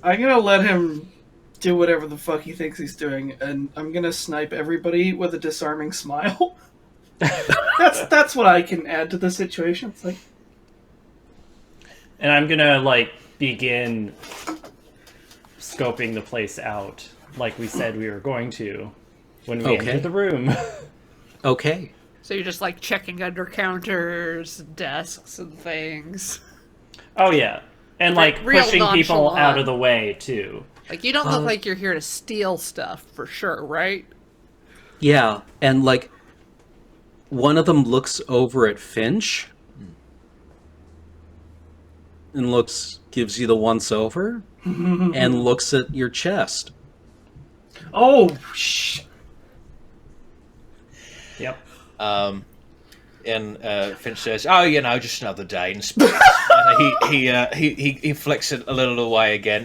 Speaker 5: I'm gonna let him do whatever the fuck he thinks he's doing, and I'm gonna snipe everybody with a disarming smile. That's what I can add to the situation. It's like...
Speaker 3: And I'm gonna, like, begin scoping the place out, like we said we were going to, when we entered the room.
Speaker 1: Okay.
Speaker 2: So you're just like checking under counters, desks, and things.
Speaker 3: Oh, yeah. And, like,
Speaker 2: Real
Speaker 3: pushing people
Speaker 2: nonchalant.
Speaker 3: out of the way, too.
Speaker 2: Like, you don't look like you're here to steal stuff, for sure, right?
Speaker 1: Yeah, and like, one of them looks over at Finch and gives you the once over, and looks at your chest.
Speaker 5: Oh, shh.
Speaker 3: Yep.
Speaker 4: And Finch says, "Oh, you know, just another day in space." And he flicks it a little away again.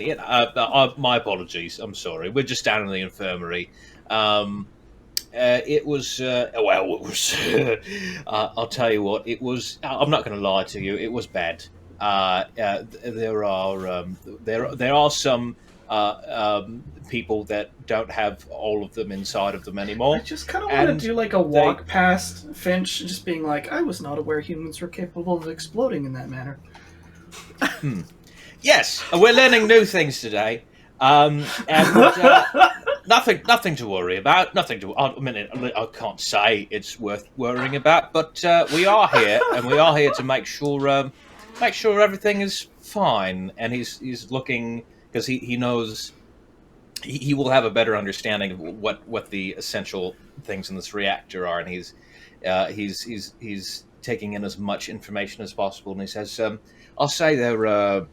Speaker 4: My apologies. I'm sorry. We're just down in the infirmary. And it was well. It was. I'll tell you what. It was. I'm not going to lie to you. It was bad. There are some people that don't have all of them inside of them anymore.
Speaker 5: I just kind of want
Speaker 4: And
Speaker 5: to do like a walk past Finch, just being like, I was not aware humans were capable of exploding in that manner.
Speaker 4: Yes, we're learning new things today, and nothing to worry about. Nothing to. I mean, I can't say it's worth worrying about, but we are here, and we are here to make sure everything is fine. And he's looking because he knows he will have a better understanding of what the essential things in this reactor are, and he's taking in as much information as possible. And he says, "I'll say they're."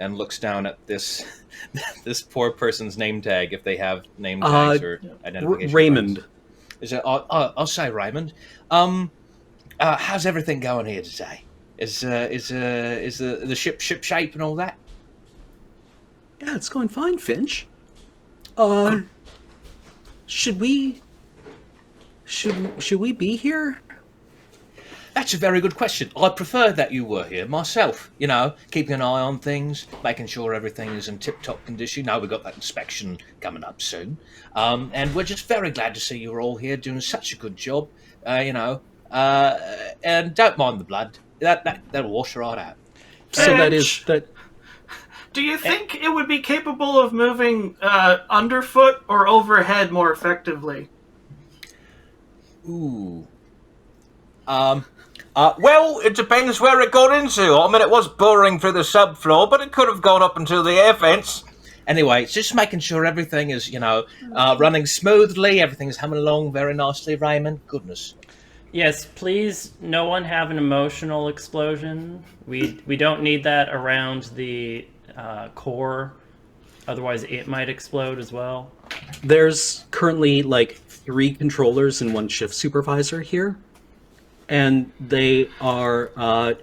Speaker 4: And looks down at this this poor person's name tag, if they have name tags or identification.
Speaker 1: Raymond.
Speaker 4: Is it? I'll say Raymond. How's everything going here today? Is the ship shape and all that?
Speaker 1: Yeah, it's going fine, Finch. Should we be here?
Speaker 4: That's a very good question. I prefer that you were here myself. You know, keeping an eye on things, making sure everything is in tip-top condition. Now we've got that inspection coming up soon, and we're just very glad to see you're all here doing such a good job. And don't mind the blood. That'll wash right out.
Speaker 1: So that is that.
Speaker 5: Do you think it would be capable of moving underfoot or overhead more effectively?
Speaker 4: Ooh. Well, it depends where it got into. I mean, it was boring through the subfloor, but it could have gone up into the air vents. Anyway, it's just making sure everything is, running smoothly. Everything's humming along very nicely, Raymond. Goodness.
Speaker 3: Yes, please, no one have an emotional explosion. We don't need that around the core. Otherwise, it might explode as well.
Speaker 1: There's currently like 3 controllers and 1 shift supervisor here. And they are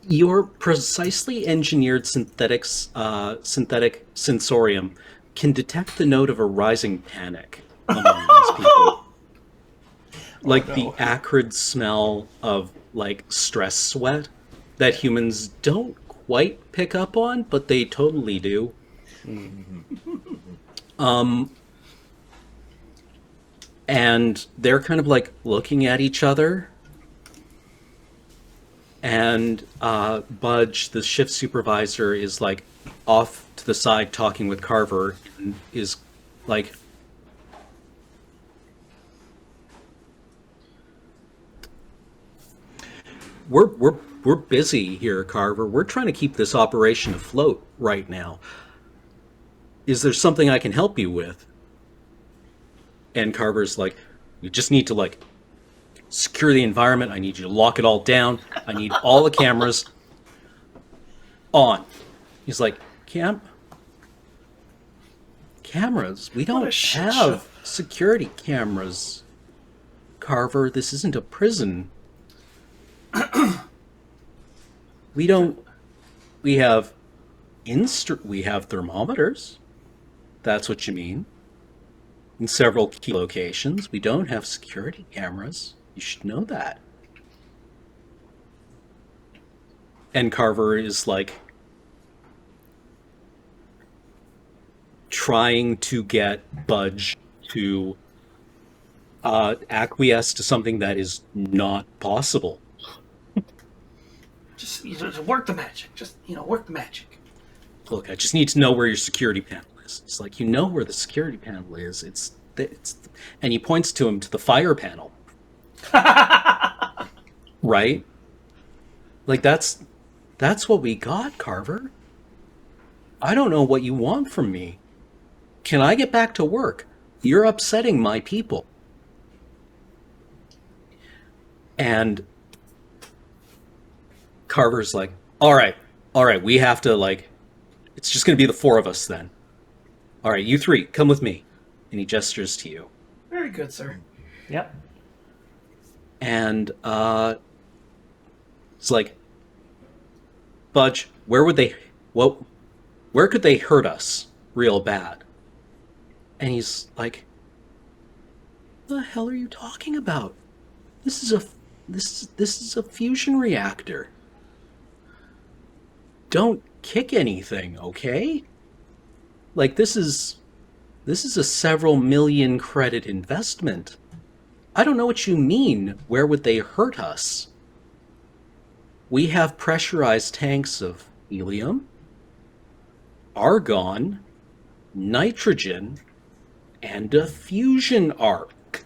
Speaker 1: your precisely engineered synthetic sensorium can detect the note of a rising panic among these people. Like the acrid smell of like stress sweat that humans don't quite pick up on, but they totally do. And they're kind of like looking at each other. And Budge, the shift supervisor, is like off to the side talking with Carver and is like, we're busy here, Carver. We're trying to keep this operation afloat right now. Is there something I can help you with? And Carver's like, we just need to like secure the environment. I need you to lock it all down. I need all the cameras on. He's like, cameras? We don't have security cameras. Carver, this isn't a prison. We have thermometers. That's what you mean. In several key locations. We don't have security cameras. You should know that. And Carver is like trying to get Budge to acquiesce to something that is not possible.
Speaker 5: Just work the magic. Work the magic.
Speaker 1: Look, I just need to know where your security panel is. It's like, you know where the security panel is. And he points to him to the fire panel. Right? Like, that's what we got, Carver. I don't know what you want from me. Can I get back to work? You're upsetting my people. And Carver's like, all right, we have to, like, it's just going to be the 4 of us then. All right, you 3, come with me. And he gestures to you.
Speaker 5: Very good, sir.
Speaker 3: Yep.
Speaker 1: And it's like, Budge, where could they hurt us real bad? And he's like, "What the hell are you talking about? This is a fusion reactor. Don't kick anything, okay? Like this is a several million credit investment. I don't know what you mean. Where would they hurt us? We have pressurized tanks of helium, argon, nitrogen, and a fusion arc.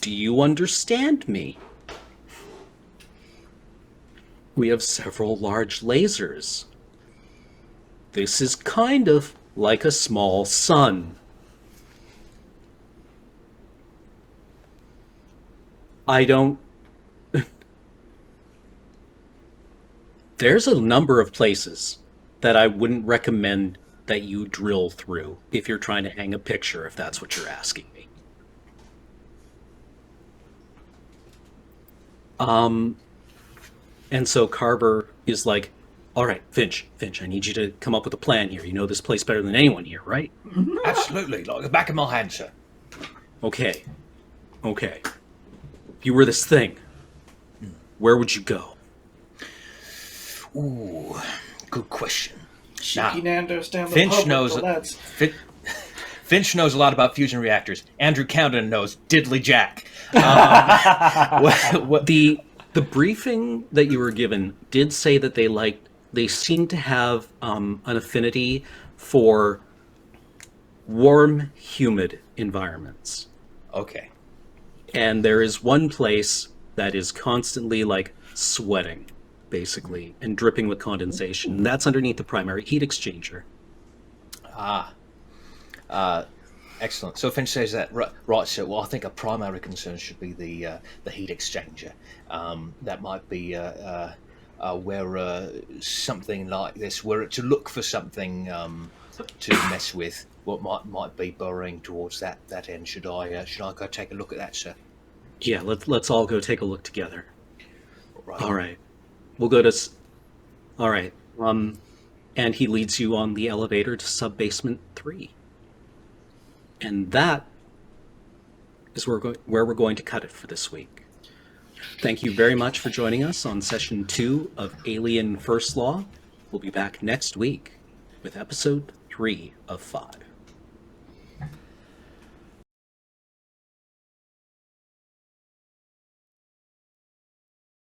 Speaker 1: Do you understand me? We have several large lasers. This is kind of like a small sun. I don't... There's a number of places that I wouldn't recommend that you drill through if you're trying to hang a picture, if that's what you're asking me. And so Carver is like, all right, Finch, I need you to come up with a plan here. You know this place better than anyone here, right?
Speaker 4: Absolutely, like the back of my hand, sir.
Speaker 1: Okay. If you were this thing, where would you go?
Speaker 4: Ooh, good question.
Speaker 5: Cheeky Nando's down the
Speaker 4: Finch
Speaker 5: pub
Speaker 4: knows.
Speaker 5: with the lads.
Speaker 4: Finch knows a lot about fusion reactors. Andrew Cowden knows diddly jack.
Speaker 1: The briefing that you were given did say that they seem to have an affinity for warm, humid environments.
Speaker 4: Okay.
Speaker 1: And there is one place that is constantly like sweating, basically, and dripping with condensation. And that's underneath the primary heat exchanger.
Speaker 4: Excellent. So Finch says that, right, so well, I think a primary concern should be the heat exchanger. That might be where something like this, were it to look for something to mess with, what might be burrowing towards that end. Should I go take a look at that, sir?
Speaker 1: Yeah, let's all go take a look together.
Speaker 4: Right.
Speaker 1: All right. We'll go to... All right. And he leads you on the elevator to sub-basement 3. And that is where we're going to cut it for this week. Thank you very much for joining us on session 2 of Alien First Law. We'll be back next week with episode 3 of 5.